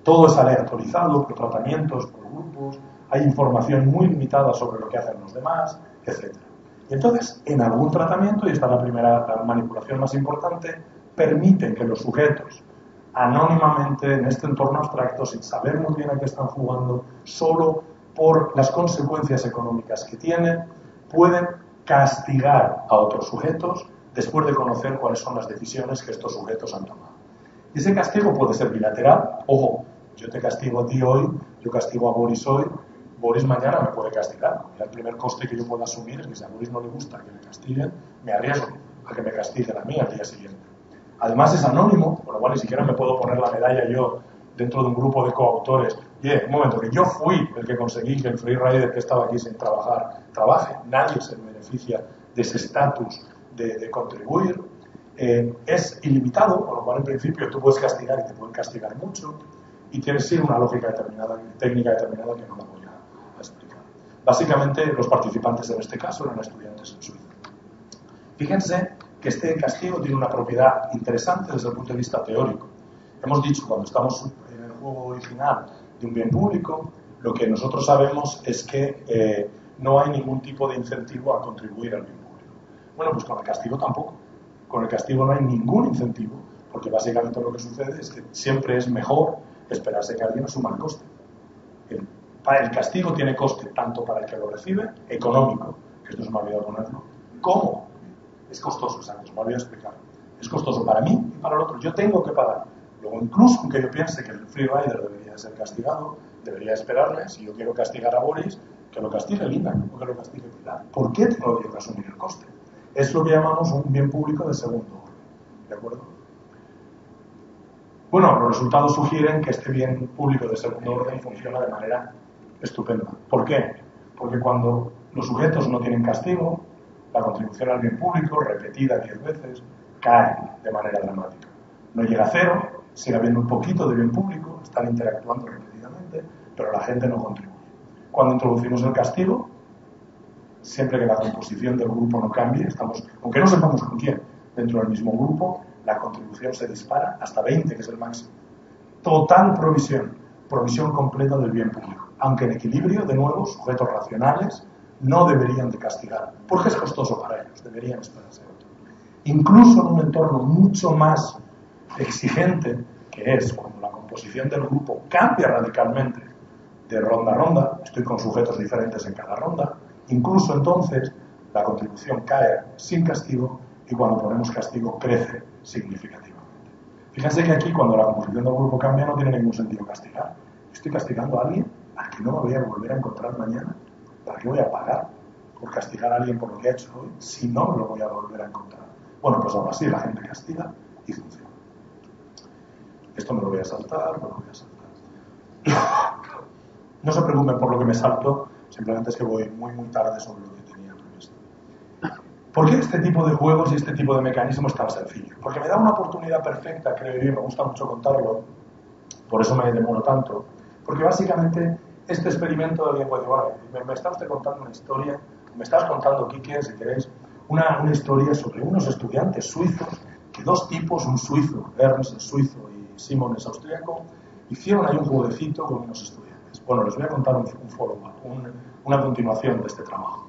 Todo es aleatorizado por tratamientos, por grupos, hay información muy limitada sobre lo que hacen los demás, etc. Y entonces, en algún tratamiento, y esta es la primera manipulación más importante, permiten que los sujetos, anónimamente, en este entorno abstracto, sin saber muy bien a qué están jugando, solo por las consecuencias económicas que tienen, pueden castigar a otros sujetos después de conocer cuáles son las decisiones que estos sujetos han tomado. Y ese castigo puede ser bilateral. Ojo, yo te castigo a ti hoy, yo castigo a Boris hoy, Boris mañana me puede castigar. El primer coste que yo puedo asumir es que si a Boris no le gusta que me castiguen, me arriesgo a que me castiguen a mí al día siguiente. Además es anónimo, con lo cual ni siquiera me puedo poner la medalla yo dentro de un grupo de coautores. Un momento, que yo fui el que conseguí que el freerider que estaba aquí sin trabajar trabaje. Nadie se beneficia de ese estatus de contribuir, es ilimitado, con lo cual en principio tú puedes castigar y te pueden castigar mucho, y tienes sí una lógica determinada, técnica determinada que no la voy a explicar. Básicamente los participantes en este caso eran estudiantes en Suiza. Fíjense que este castigo tiene una propiedad interesante desde el punto de vista teórico. Hemos dicho, cuando estamos en el juego original de un bien público, lo que nosotros sabemos es que no hay ningún tipo de incentivo a contribuir al bien público. Bueno, pues con el castigo tampoco. Con el castigo no hay ningún incentivo, porque básicamente lo que sucede es que siempre es mejor esperarse que alguien asuma el coste. El castigo tiene coste tanto para el que lo recibe, económico, que esto se me ha olvidado ponerlo, como es costoso, exacto, se me olvidado explicar. Es costoso para mí y para el otro. Yo tengo que pagar. Luego, incluso aunque yo piense que el free rider debería ser castigado, debería esperarle, si yo quiero castigar a Boris, que lo castigue Lina o que lo castigue Pilar. ¿Por qué tengo yo que asumir el coste? Es lo que llamamos un bien público de segundo orden. ¿De acuerdo? Bueno, los resultados sugieren que este bien público de segundo orden funciona de manera estupenda. ¿Por qué? Porque cuando los sujetos no tienen castigo, la contribución al bien público, repetida 10 veces, cae de manera dramática. No llega a cero, sigue habiendo un poquito de bien público, están interactuando repetidamente, pero la gente no contribuye. Cuando introducimos el castigo, siempre que la composición del grupo no cambie, aunque no sepamos con quién, dentro del mismo grupo, la contribución se dispara hasta 20, que es el máximo. Total provisión completa del bien público. Aunque en equilibrio, de nuevo, sujetos racionales no deberían de castigar, porque es costoso para ellos, deberían esperarse otro. Incluso en un entorno mucho más exigente, que es cuando la composición del grupo cambia radicalmente de ronda a ronda, estoy con sujetos diferentes en cada ronda, incluso entonces la contribución cae sin castigo y cuando ponemos castigo crece significativamente. Fíjense que aquí cuando la composición del grupo cambia no tiene ningún sentido castigar. Estoy castigando a alguien al que no me voy a volver a encontrar mañana. ¿Para qué voy a pagar por castigar a alguien por lo que ha hecho hoy si no me lo voy a volver a encontrar? Bueno, pues ahora sí, la gente castiga y funciona. Esto me lo voy a saltar, me lo voy a saltar. No se preocupen por lo que me salto, simplemente es que voy muy tarde sobre lo que tenía previsto. ¿Por qué este tipo de juegos y este tipo de mecanismos es tan sencillo? Porque me da una oportunidad perfecta, creo yo, y me gusta mucho contarlo, por eso me demoro tanto, porque básicamente este experimento de alguien puede decir, bueno, me está usted contando una historia, me estás contando, Quique, si queréis, una historia sobre unos estudiantes suizos, que dos tipos, un suizo, Ernst es suizo y Simon es austríaco, hicieron ahí un jueguecito con unos estudiantes. Bueno, les voy a contar un follow-up, una continuación de este trabajo.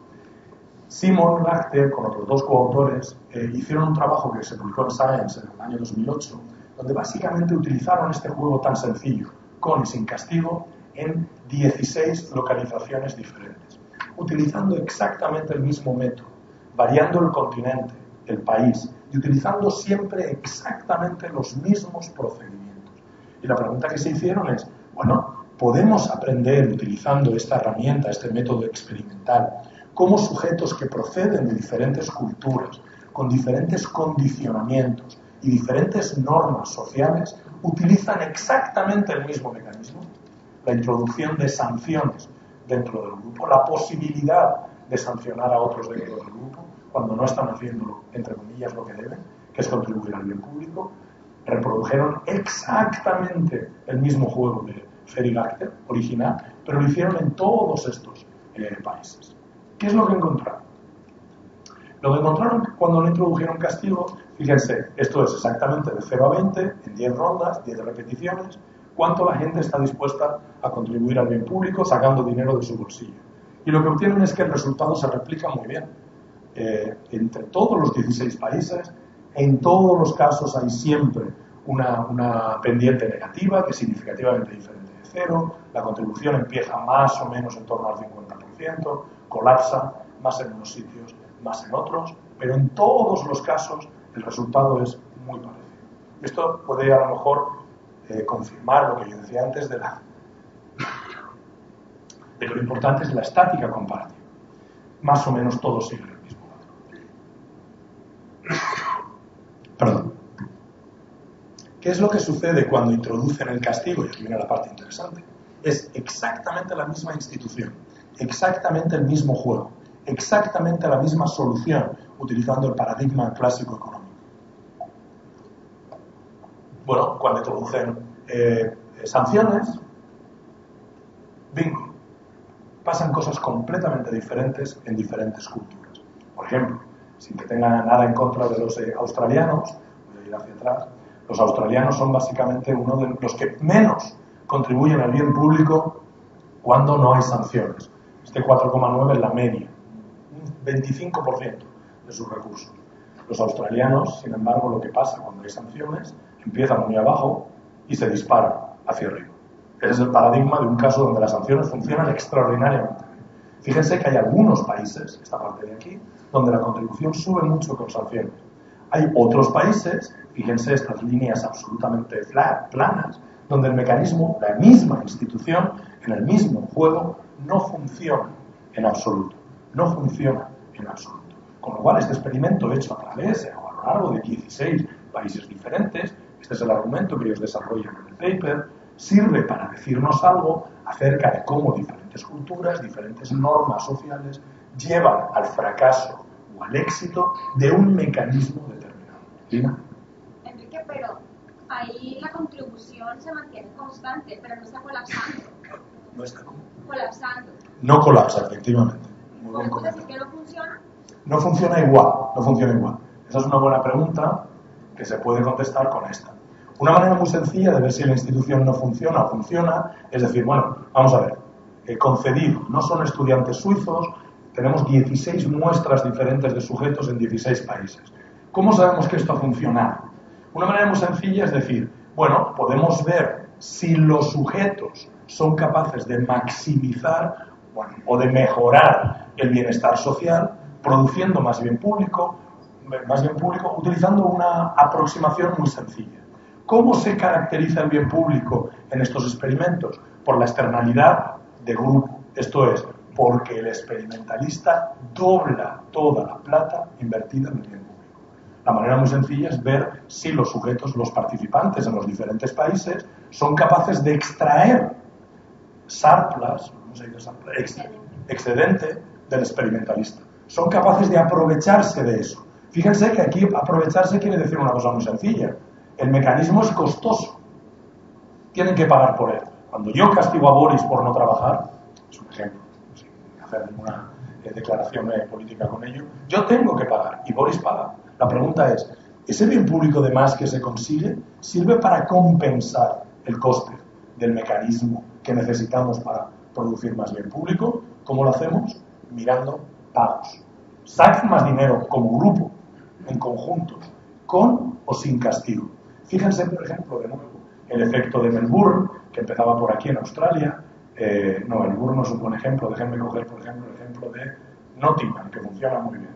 Simon Lachter, con otros dos coautores, hicieron un trabajo que se publicó en Science en el año 2008, donde básicamente utilizaron este juego tan sencillo, con y sin castigo, en 16 localizaciones diferentes, utilizando exactamente el mismo método, variando el continente, el país, y utilizando siempre exactamente los mismos procedimientos. Y la pregunta que se hicieron es, bueno, ¿podemos aprender utilizando esta herramienta, este método experimental, cómo sujetos que proceden de diferentes culturas, con diferentes condicionamientos y diferentes normas sociales, utilizan exactamente el mismo mecanismo? La introducción de sanciones dentro del grupo, la posibilidad de sancionar a otros dentro del grupo cuando no están haciendo, entre comillas, lo que deben, que es contribuir al bien público, reprodujeron exactamente el mismo juego de Ferry-Lachter original, pero lo hicieron en todos estos países. ¿Qué es lo que encontraron? Lo que encontraron cuando no introdujeron castigo, fíjense, esto es exactamente de 0 a 20, en 10 rondas, 10 repeticiones, cuánto la gente está dispuesta a contribuir al bien público sacando dinero de su bolsillo. Y lo que obtienen es que el resultado se replica muy bien. Entre todos los 16 países, en todos los casos hay siempre una pendiente negativa que es significativamente diferente de 0, la contribución empieza más o menos en torno al 50%, colapsa más en unos sitios, más en otros, pero en todos los casos el resultado es muy parecido. Esto puede a lo mejor confirmar lo que yo decía antes de que lo importante es la estática comparativa. Más o menos todos siguen el mismo patrón. Perdón. ¿Qué es lo que sucede cuando introducen el castigo? Y aquí viene la parte interesante. Es exactamente la misma institución, exactamente el mismo juego, exactamente la misma solución utilizando el paradigma clásico económico. Bueno, cuando introducen sanciones, bingo, pasan cosas completamente diferentes en diferentes culturas. Por ejemplo, sin que tenga nada en contra de los australianos, voy a ir hacia atrás, los australianos son básicamente uno de los que menos contribuyen al bien público cuando no hay sanciones. Este 4,9 es la media, un 25% de sus recursos. Los australianos, sin embargo, lo que pasa cuando hay sanciones, empiezan muy abajo y se disparan hacia arriba. Ese es el paradigma de un caso donde las sanciones funcionan extraordinariamente bien. Fíjense que hay algunos países, esta parte de aquí, donde la contribución sube mucho con sanciones. Hay otros países, fíjense estas líneas absolutamente planas, donde el mecanismo, la misma institución, en el mismo juego, no funciona en absoluto. No funciona en absoluto. Con lo cual, este experimento hecho a través o a lo largo de 16 países diferentes, este es el argumento que ellos desarrollan en el paper, sirve para decirnos algo acerca de cómo diferentes culturas, diferentes normas sociales llevan al fracaso o al éxito de un mecanismo determinado. ¿Lina? Enrique, pero ahí la contribución se mantiene constante, pero no está colapsando. ¿No está colapsando? No colapsa, efectivamente. ¿Podemos decir que no funciona? No funciona igual, no funciona igual. Esa es una buena pregunta que se puede contestar con esta. Una manera muy sencilla de ver si la institución no funciona o funciona es decir, bueno, vamos a ver, concedido, no son estudiantes suizos, tenemos 16 muestras diferentes de sujetos en 16 países. ¿Cómo sabemos que esto ha funcionado? Una manera muy sencilla es decir, bueno, podemos ver si los sujetos son capaces de maximizar o de mejorar el bienestar social, produciendo más bien público, utilizando una aproximación muy sencilla. ¿Cómo se caracteriza el bien público en estos experimentos? Por la externalidad de grupo. Esto es, porque el experimentalista dobla toda la plata invertida en el bien público. La manera muy sencilla es ver si los sujetos, los participantes en los diferentes países, son capaces de extraer surplus, excedente del experimentalista. Son capaces de aprovecharse de eso. Fíjense que aquí aprovecharse quiere decir una cosa muy sencilla. El mecanismo es costoso. Tienen que pagar por él. Cuando yo castigo a Boris por no trabajar, es un ejemplo, sin hacer ninguna declaración política con ello, yo tengo que pagar y Boris paga. La pregunta es, ¿ese bien público de más que se consigue sirve para compensar el coste del mecanismo que necesitamos para producir más bien público? ¿Cómo lo hacemos? Mirando pagos. Sacan más dinero como grupo, en conjunto, con o sin castigo. Fíjense, por ejemplo, de nuevo, el efecto de Melbourne, que empezaba por aquí en Australia. Melbourne no es un buen ejemplo. Déjenme coger, por ejemplo, el ejemplo de Nottingham, que funciona muy bien.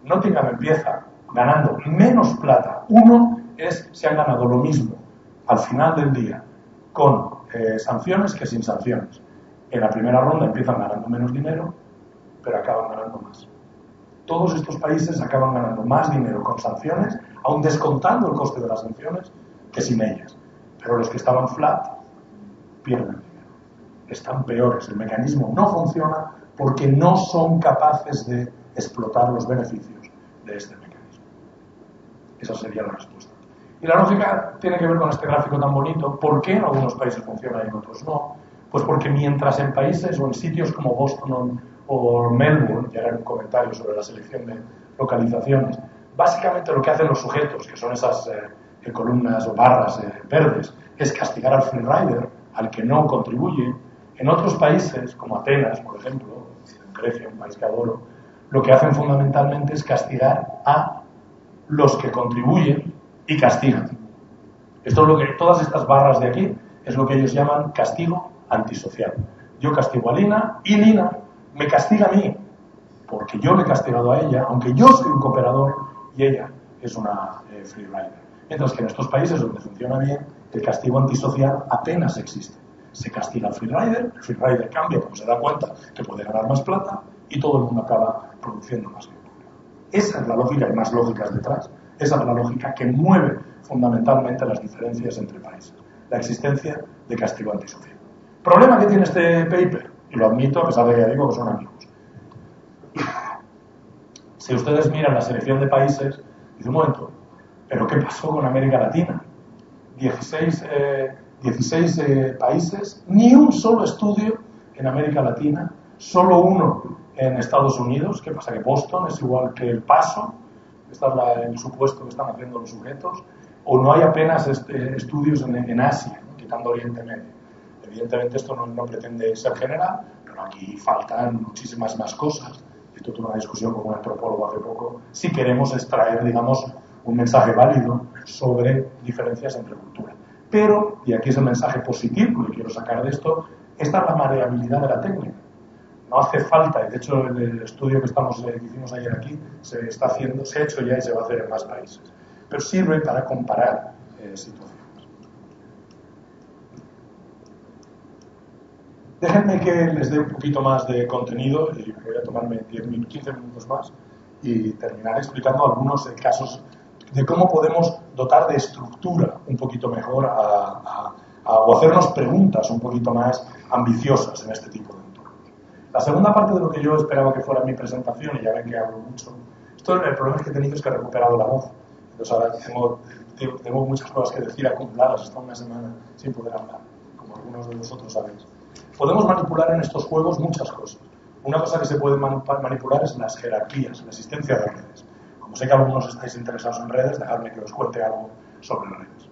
Nottingham empieza ganando menos plata. Uno es si han ganado lo mismo al final del día con sanciones que sin sanciones. En la primera ronda empiezan ganando menos dinero, pero acaban ganando más. Todos estos países acaban ganando más dinero con sanciones, aun descontando el coste de las sanciones, que sin ellas. Pero los que estaban flat pierden dinero. Están peores. El mecanismo no funciona porque no son capaces de explotar los beneficios de este mecanismo. Esa sería la respuesta. Y la lógica tiene que ver con este gráfico tan bonito. ¿Por qué en algunos países funciona y en otros no? Pues porque mientras en países o en sitios como Boston o Melbourne, ya era un comentario sobre la selección de localizaciones, básicamente lo que hacen los sujetos, que son esas columnas o barras verdes, es castigar al freerider, al que no contribuye. En otros países, como Atenas, por ejemplo, en Grecia, un país que adoro, lo que hacen fundamentalmente es castigar a los que contribuyen y castigan. Esto es lo que todas estas barras de aquí es lo que ellos llaman castigo antisocial. Yo castigo a Lina y Lina me castiga a mí, porque yo le he castigado a ella, aunque yo soy un cooperador y ella es una freerider. Mientras que en estos países donde funciona bien, el castigo antisocial apenas existe. Se castiga al freerider, el freerider cambia porque se da cuenta que puede ganar más plata y todo el mundo acaba produciendo más bien. Esa es la lógica, hay más lógicas detrás, esa es la lógica que mueve fundamentalmente las diferencias entre países, la existencia de castigo antisocial. Problema que tiene este paper, y lo admito a pesar de que ya digo que son amigos. Si ustedes miran la selección de países, dicen, un momento, ¿pero qué pasó con América Latina? 16 países, ni un solo estudio en América Latina, solo uno en Estados Unidos. ¿Qué pasa? ¿Que Boston es igual que El Paso? Este es el supuesto que están haciendo los sujetos. ¿O no hay apenas estudios en Asia, ¿no? Quitando Oriente Medio? Evidentemente esto no pretende ser general, pero aquí faltan muchísimas más cosas. Esto tuve una discusión con un antropólogo hace poco. Si queremos extraer, digamos, un mensaje válido sobre diferencias entre culturas. Pero, y aquí es el mensaje positivo que quiero sacar de esto, esta es la variabilidad de la técnica. No hace falta, y de hecho el estudio que hicimos ayer aquí se ha hecho ya y se va a hacer en más países. Pero sirve para comparar situaciones. Déjenme que les dé un poquito más de contenido y voy a tomarme 15 minutos más y terminar explicando algunos casos de cómo podemos dotar de estructura un poquito mejor o hacernos preguntas un poquito más ambiciosas en este tipo de entornos. La segunda parte de lo que yo esperaba que fuera mi presentación, y ya ven que hablo mucho, el problema que he tenido es que he recuperado la voz. Entonces ahora tengo muchas cosas que decir acumuladas hasta una semana sin poder hablar, como algunos de vosotros sabéis. Podemos manipular en estos juegos muchas cosas. Una cosa que se puede manipular es las jerarquías, la existencia de redes. Como sé que algunos estáis interesados en redes, dejadme que os cuente algo sobre redes.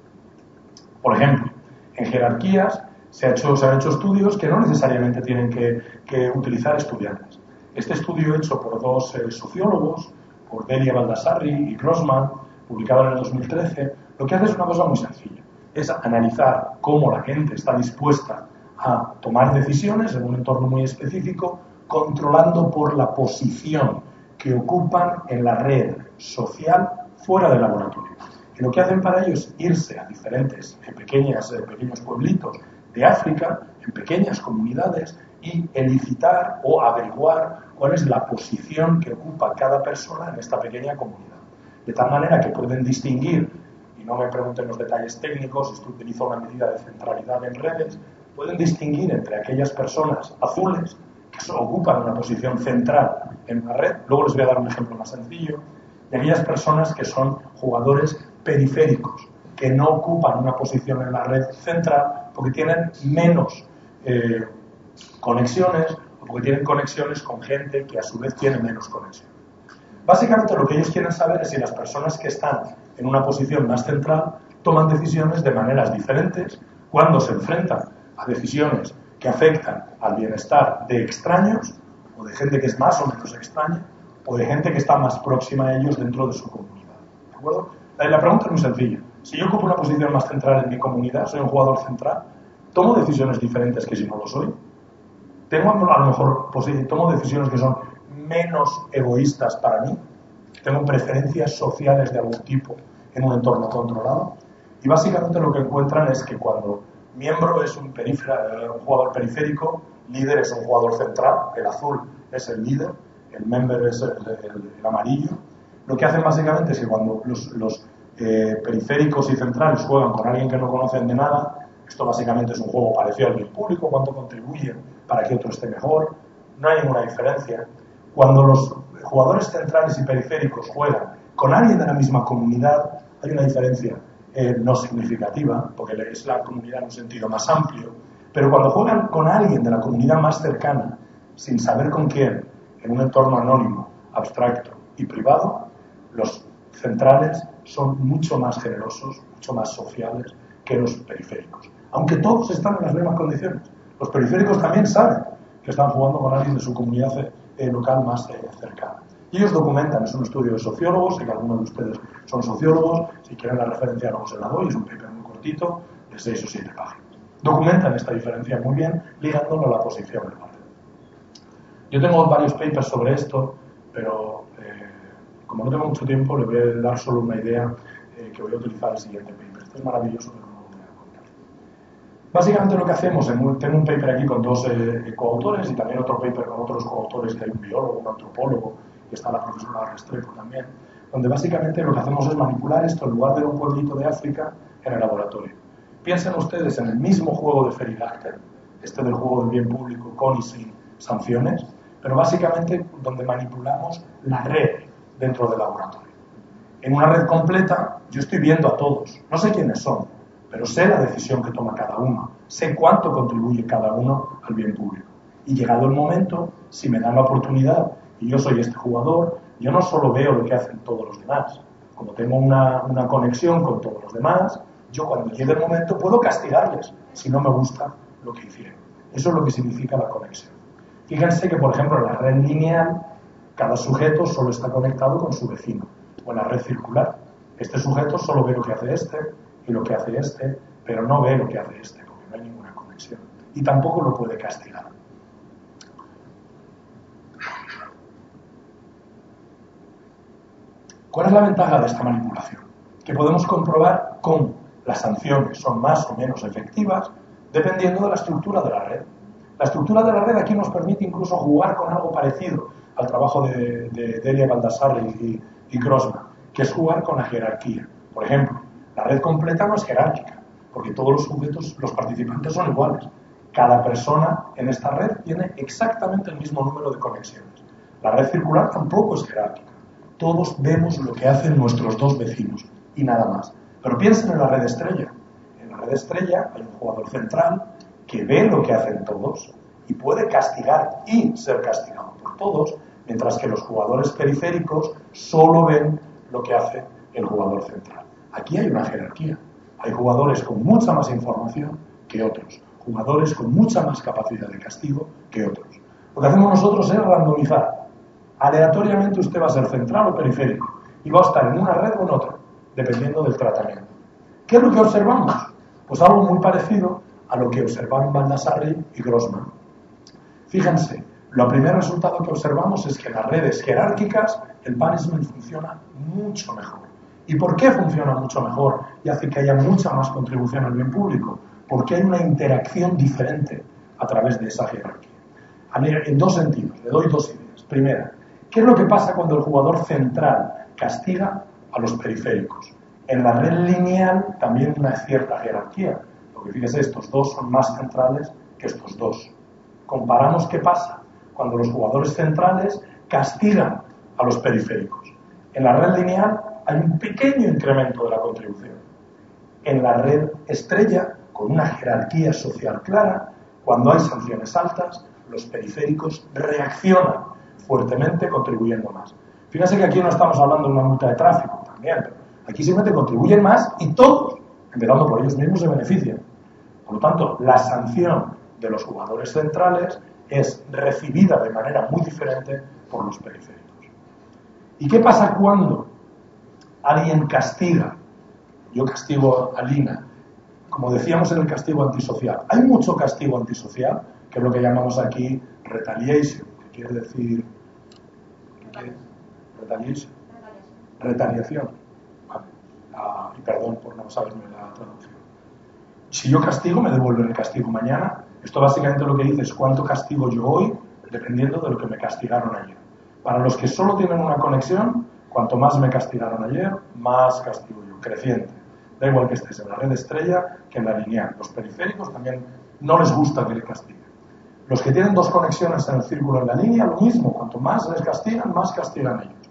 Por ejemplo, en jerarquías se han hecho estudios que no necesariamente tienen que utilizar estudiantes. Este estudio hecho por dos sociólogos, por Delia Baldassarri y Grossman, publicado en el 2013, lo que hace es una cosa muy sencilla. Es analizar cómo la gente está dispuesta a tomar decisiones en un entorno muy específico, controlando por la posición que ocupan en la red social fuera del laboratorio. Y lo que hacen para ello es irse a diferentes pequeños pueblitos de África, en pequeñas comunidades, y elicitar o averiguar cuál es la posición que ocupa cada persona en esta pequeña comunidad. De tal manera que pueden distinguir, y no me pregunten los detalles técnicos, esto utiliza una medida de centralidad en redes, pueden distinguir entre aquellas personas azules que ocupan una posición central en una red, luego les voy a dar un ejemplo más sencillo, y aquellas personas que son jugadores periféricos, que no ocupan una posición en la red central porque tienen menos conexiones o porque tienen conexiones con gente que a su vez tiene menos conexiones. Básicamente lo que ellos quieren saber es si las personas que están en una posición más central toman decisiones de maneras diferentes cuando se enfrentan a decisiones que afectan al bienestar de extraños o de gente que es más o menos extraña o de gente que está más próxima a ellos dentro de su comunidad. ¿De acuerdo? La pregunta es muy sencilla. Si yo ocupo una posición más central en mi comunidad, soy un jugador central, ¿tomo decisiones diferentes que si no lo soy? A lo mejor tomo decisiones que son menos egoístas para mí, tengo preferencias sociales de algún tipo en un entorno controlado, y básicamente lo que encuentran es que cuando miembro es un jugador periférico, líder es un jugador central, el azul es el líder, el member es el amarillo. Lo que hacen básicamente es que cuando los periféricos y centrales juegan con alguien que no conocen de nada, esto básicamente es un juego parecido al bien público, cuánto contribuyen para que otro esté mejor, no hay ninguna diferencia. Cuando los jugadores centrales y periféricos juegan con alguien de la misma comunidad, hay una diferencia no significativa, porque es la comunidad en un sentido más amplio, pero cuando juegan con alguien de la comunidad más cercana, sin saber con quién, en un entorno anónimo, abstracto y privado, los centrales son mucho más generosos, mucho más sociales que los periféricos. Aunque todos están en las mismas condiciones. Los periféricos también saben que están jugando con alguien de su comunidad local más cercana. Y ellos documentan, es un estudio de sociólogos, sé que algunos de ustedes son sociólogos, si quieren la referencia luego se la doy, es un paper muy cortito, de 6 o 7 páginas. Documentan esta diferencia muy bien, ligándolo a la posición del partido. Yo tengo varios papers sobre esto, pero como no tengo mucho tiempo, le voy a dar solo una idea que voy a utilizar en el siguiente paper. Esto es maravilloso, pero no lo voy a contar. Básicamente lo que hacemos, tengo un paper aquí con 2 coautores y también otro paper con otros coautores, que hay un biólogo, un antropólogo, y está la profesora Restrepo también, donde básicamente lo que hacemos es manipular esto en lugar de un pueblito de África en el laboratorio. Piensen ustedes en el mismo juego de Feridachter, este del juego del bien público con y sin sanciones, pero básicamente donde manipulamos la red dentro del laboratorio. En una red completa yo estoy viendo a todos, no sé quiénes son, pero sé la decisión que toma cada uno, sé cuánto contribuye cada uno al bien público. Y llegado el momento, si me dan la oportunidad y yo soy este jugador, yo no solo veo lo que hacen todos los demás, como tengo una conexión con todos los demás, yo cuando llegue el momento puedo castigarles si no me gusta lo que hicieron. Eso es lo que significa la conexión. Fíjense que, por ejemplo, en la red lineal, cada sujeto solo está conectado con su vecino. O en la red circular, este sujeto solo ve lo que hace este y lo que hace este, pero no ve lo que hace este, porque no hay ninguna conexión. Y tampoco lo puede castigar. ¿Cuál es la ventaja de esta manipulación? Que podemos comprobar cómo las sanciones son más o menos efectivas dependiendo de la estructura de la red. La estructura de la red aquí nos permite incluso jugar con algo parecido al trabajo de Delia Baldassarre y Grossman, que es jugar con la jerarquía. Por ejemplo, la red completa no es jerárquica, porque todos los sujetos, los participantes son iguales. Cada persona en esta red tiene exactamente el mismo número de conexiones. La red circular tampoco es jerárquica. Todos vemos lo que hacen nuestros dos vecinos y nada más. Pero piensen en la red estrella. En la red estrella hay un jugador central que ve lo que hacen todos y puede castigar y ser castigado por todos, mientras que los jugadores periféricos solo ven lo que hace el jugador central. Aquí hay una jerarquía. Hay jugadores con mucha más información que otros, jugadores con mucha más capacidad de castigo que otros. Lo que hacemos nosotros es randomizar. Aleatoriamente usted va a ser central o periférico y va a estar en una red o en otra, dependiendo del tratamiento. ¿Qué es lo que observamos? Pues algo muy parecido a lo que observaron Baldassarre y Grossman. Fíjense, el primer resultado que observamos es que en las redes jerárquicas el punishment funciona mucho mejor. ¿Y por qué funciona mucho mejor y hace que haya mucha más contribución al bien público? Porque hay una interacción diferente a través de esa jerarquía. En dos sentidos, le doy dos ideas. Primera, ¿qué es lo que pasa cuando el jugador central castiga a los periféricos? En la red lineal también hay una cierta jerarquía. Lo que fíjese, estos dos son más centrales que estos dos. Comparamos qué pasa cuando los jugadores centrales castigan a los periféricos. En la red lineal hay un pequeño incremento de la contribución. En la red estrella, con una jerarquía social clara, cuando hay sanciones altas, los periféricos reaccionan fuertemente contribuyendo más. Fíjense que aquí no estamos hablando de una multa de tráfico también, pero aquí simplemente contribuyen más y todos, empezando por ellos mismos, se benefician. Por lo tanto, la sanción de los jugadores centrales es recibida de manera muy diferente por los periféricos. ¿Y qué pasa cuando alguien castiga? Yo castigo a Lina, como decíamos en el castigo antisocial. Hay mucho castigo antisocial, que es lo que llamamos aquí retaliation, que quiere decir... ¿qué es? Retaliation. Retaliación. Vale. Y perdón por no saberme la traducción. Si yo castigo, me devuelven el castigo mañana. Esto básicamente lo que dice es cuánto castigo yo hoy, dependiendo de lo que me castigaron ayer. Para los que solo tienen una conexión, cuanto más me castigaron ayer, más castigo yo, creciente. Da igual que estés en la red estrella que en la lineal. Los periféricos también no les gusta que le castiguen. Los que tienen dos conexiones en el círculo en la línea, lo mismo. Cuanto más les castigan, más castigan ellos.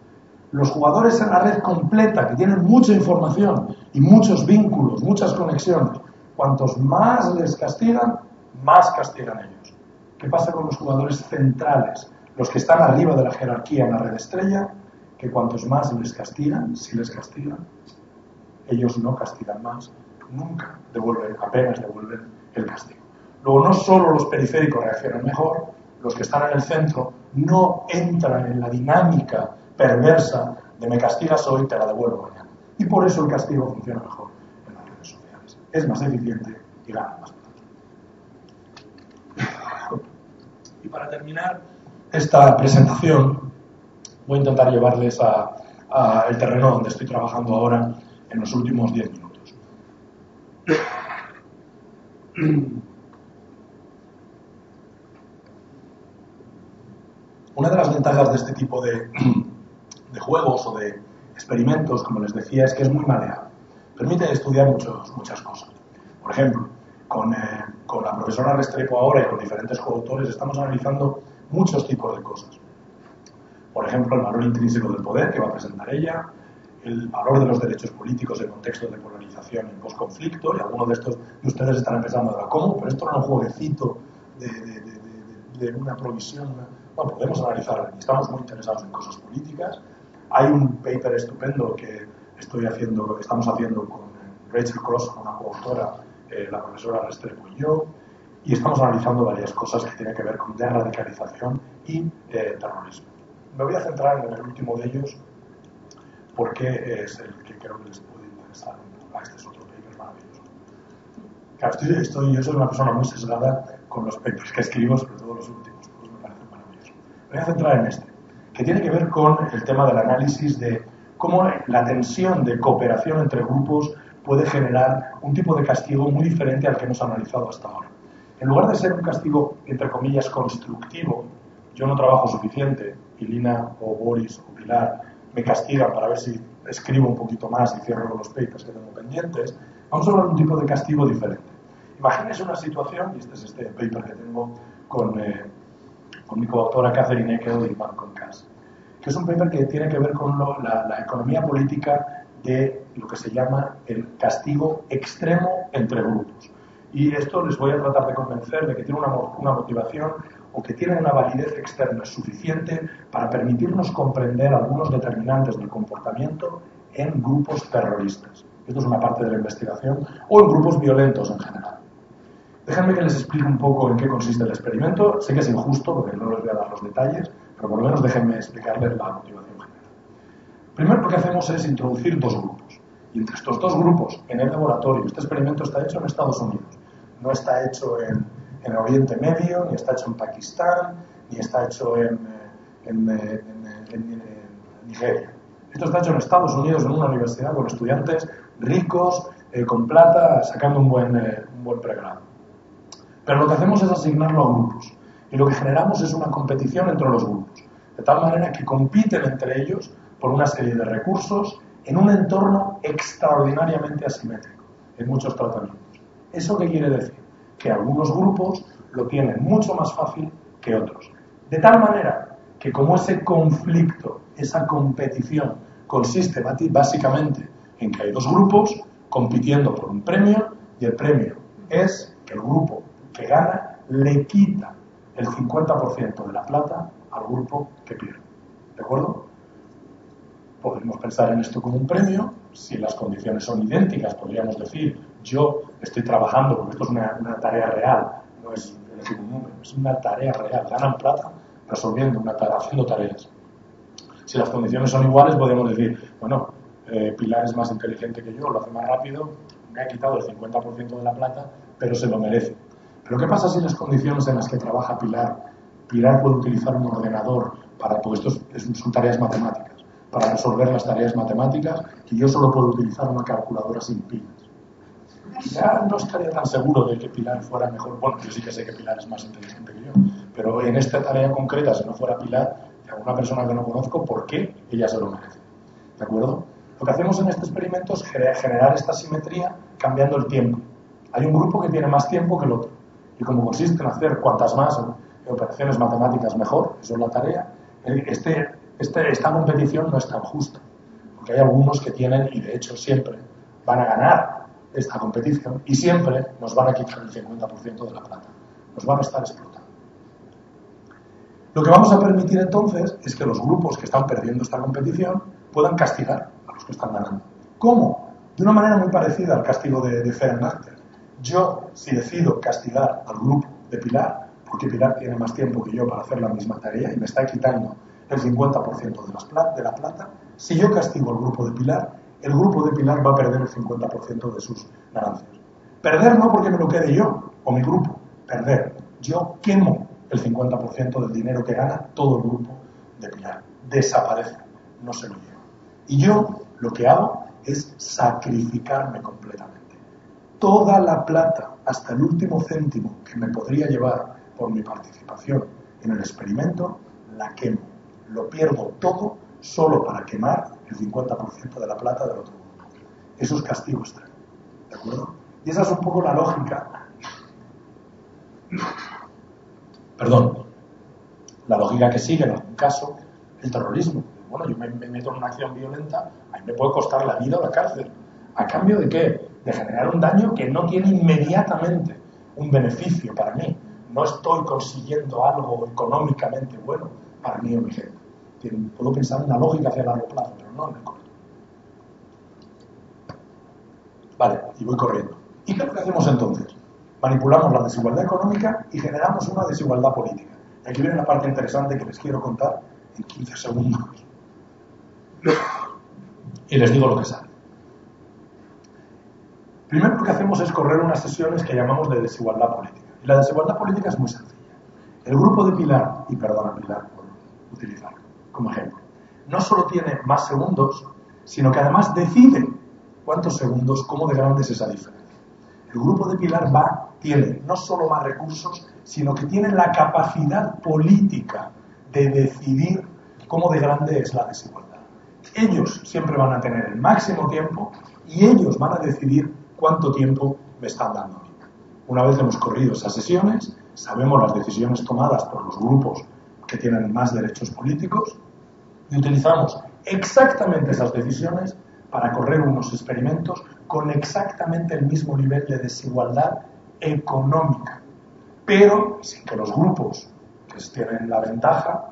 Los jugadores en la red completa, que tienen mucha información y muchos vínculos, muchas conexiones, cuantos más les castigan, más castigan ellos. ¿Qué pasa con los jugadores centrales? Los que están arriba de la jerarquía en la red estrella, que cuantos más les castigan, si les castigan, ellos no castigan más, nunca devuelven, apenas devuelven el castigo. Luego, no solo los periféricos reaccionan mejor, los que están en el centro no entran en la dinámica perversa de me castigas hoy, te la devuelvo mañana. Y por eso el castigo funciona mejor en las redes sociales. Es más eficiente y gana más plata. Y para terminar esta presentación, voy a intentar llevarles a el terreno donde estoy trabajando ahora en los últimos 10 minutos. Una de las ventajas de este tipo de juegos o de experimentos, como les decía, es que es muy maleable. Permite estudiar muchas cosas. Por ejemplo, con la profesora Restrepo ahora y con diferentes coautores estamos analizando muchos tipos de cosas. Por ejemplo, el valor intrínseco del poder, que va a presentar ella, el valor de los derechos políticos en contexto de polarización y posconflicto, y algunos de estos de ustedes estarán pensando ahora, ¿cómo? Pero esto no es un jueguecito de una provisión. Bueno, podemos analizar, estamos muy interesados en cosas políticas. Hay un paper estupendo que estamos haciendo con Rachel Cross, una coautora, la profesora Restrepo y yo, y estamos analizando varias cosas que tienen que ver con radicalización y terrorismo. Me voy a centrar en el último de ellos porque es el que creo que les puede interesar. Este es otro paper maravilloso. Claro, yo soy una persona muy sesgada con los papers que escribo, sobre todo los últimos, todos me parecen maravillosos. Me voy a centrar en este, que tiene que ver con el tema del análisis de cómo la tensión de cooperación entre grupos puede generar un tipo de castigo muy diferente al que hemos analizado hasta ahora. En lugar de ser un castigo, entre comillas, constructivo, yo no trabajo suficiente, y Lina o Boris o Pilar me castigan para ver si escribo un poquito más y cierro los papers que tengo pendientes, vamos a hablar de un tipo de castigo diferente. Imagínense una situación, y este es este paper que tengo con mi coautora Catherine Eckel y Malcolm Cass, que es un paper que tiene que ver con la economía política de lo que se llama el castigo extremo entre grupos. Y esto les voy a tratar de convencer de que tiene una motivación o que tiene una validez externa suficiente para permitirnos comprender algunos determinantes del comportamiento en grupos terroristas. Esto es una parte de la investigación, o en grupos violentos en general. Déjenme que les explique un poco en qué consiste el experimento. Sé que es injusto porque no les voy a dar los detalles, pero por lo menos déjenme explicarles la motivación general. Primero lo que hacemos es introducir dos grupos. Y entre estos dos grupos, en el laboratorio, este experimento está hecho en Estados Unidos. No está hecho en Oriente Medio, ni está hecho en Pakistán, ni está hecho en Nigeria. Esto está hecho en Estados Unidos, en una universidad, con estudiantes ricos, con plata, sacando un buen pregrado. Pero lo que hacemos es asignarlo a grupos. Y lo que generamos es una competición entre los grupos. De tal manera que compiten entre ellos por una serie de recursos en un entorno extraordinariamente asimétrico en muchos tratamientos. ¿Eso qué quiere decir? Que algunos grupos lo tienen mucho más fácil que otros. De tal manera que como ese conflicto, esa competición, consiste básicamente en que hay dos grupos compitiendo por un premio, y el premio es que el grupo que gana le quita el 50% de la plata al grupo que pierde. ¿De acuerdo? Podemos pensar en esto como un premio. Si las condiciones son idénticas, podríamos decir, yo estoy trabajando, porque esto es una tarea real, no es decir un número, es una tarea real, ganan plata resolviendo haciendo tareas. Si las condiciones son iguales, podemos decir, bueno, Pilar es más inteligente que yo, lo hace más rápido, me ha quitado el 50% de la plata, pero se lo merece. Pero ¿qué pasa si las condiciones en las que trabaja Pilar puede utilizar un ordenador porque son tareas matemáticas, para resolver las tareas matemáticas, y yo solo puedo utilizar una calculadora sin pilas? Ya no estaría tan seguro de que Pilar fuera mejor. Bueno, yo sí que sé que Pilar es más inteligente que yo, pero en esta tarea concreta, si no fuera Pilar, de alguna persona que no conozco, ¿por qué ella se lo merece? ¿De acuerdo? Lo que hacemos en este experimento es generar esta simetría cambiando el tiempo. Hay un grupo que tiene más tiempo que el otro, y como consiste en hacer cuantas más operaciones matemáticas mejor, eso es la tarea, esta competición no es tan justa, porque hay algunos que tienen, y de hecho siempre van a ganar esta competición, y siempre nos van a quitar el 50% de la plata, nos van a estar explotando. Lo que vamos a permitir entonces es que los grupos que están perdiendo esta competición puedan castigar a los que están ganando. ¿Cómo? De una manera muy parecida al castigo de Fehrenbach. Yo, si decido castigar al grupo de Pilar, porque Pilar tiene más tiempo que yo para hacer la misma tarea y me está quitando el 50% de la plata, si yo castigo al grupo de Pilar, el grupo de Pilar va a perder el 50% de sus ganancias. Perder no porque me lo quede yo o mi grupo, perder. Yo quemo el 50% del dinero que gana todo el grupo de Pilar. Desaparece, no se lo lleva. Y yo lo que hago es sacrificarme completamente. Toda la plata, hasta el último céntimo que me podría llevar por mi participación en el experimento, la quemo. Lo pierdo todo solo para quemar el 50% de la plata del otro grupo. Eso es castigo extremo. ¿De acuerdo? Y esa es un poco la lógica. Perdón. La lógica que sigue en algún caso el terrorismo. Bueno, yo me meto en una acción violenta, a mí me puede costar la vida o la cárcel. ¿A cambio de qué? De generar un daño que no tiene inmediatamente un beneficio para mí. No estoy consiguiendo algo económicamente bueno para mí o mi gente. Puedo pensar en una lógica hacia largo plazo, pero no en el corto. Vale, y voy corriendo. ¿Y qué es lo que hacemos entonces? Manipulamos la desigualdad económica y generamos una desigualdad política. Y aquí viene la parte interesante que les quiero contar en 15 segundos. Y les digo lo que sale. Primero lo que hacemos es correr unas sesiones que llamamos de desigualdad política. Y la desigualdad política es muy sencilla. El grupo de Pilar, y perdona Pilar por utilizarlo como ejemplo, no solo tiene más segundos, sino que además decide cuántos segundos, cómo de grande es esa diferencia. El grupo de Pilar tiene no solo más recursos, sino que tiene la capacidad política de decidir cómo de grande es la desigualdad. Ellos siempre van a tener el máximo tiempo y ellos van a decidir cuánto tiempo me están dando a mí. Una vez hemos corrido esas sesiones, sabemos las decisiones tomadas por los grupos que tienen más derechos políticos y utilizamos exactamente esas decisiones para correr unos experimentos con exactamente el mismo nivel de desigualdad económica, pero sin que los grupos que tienen la ventaja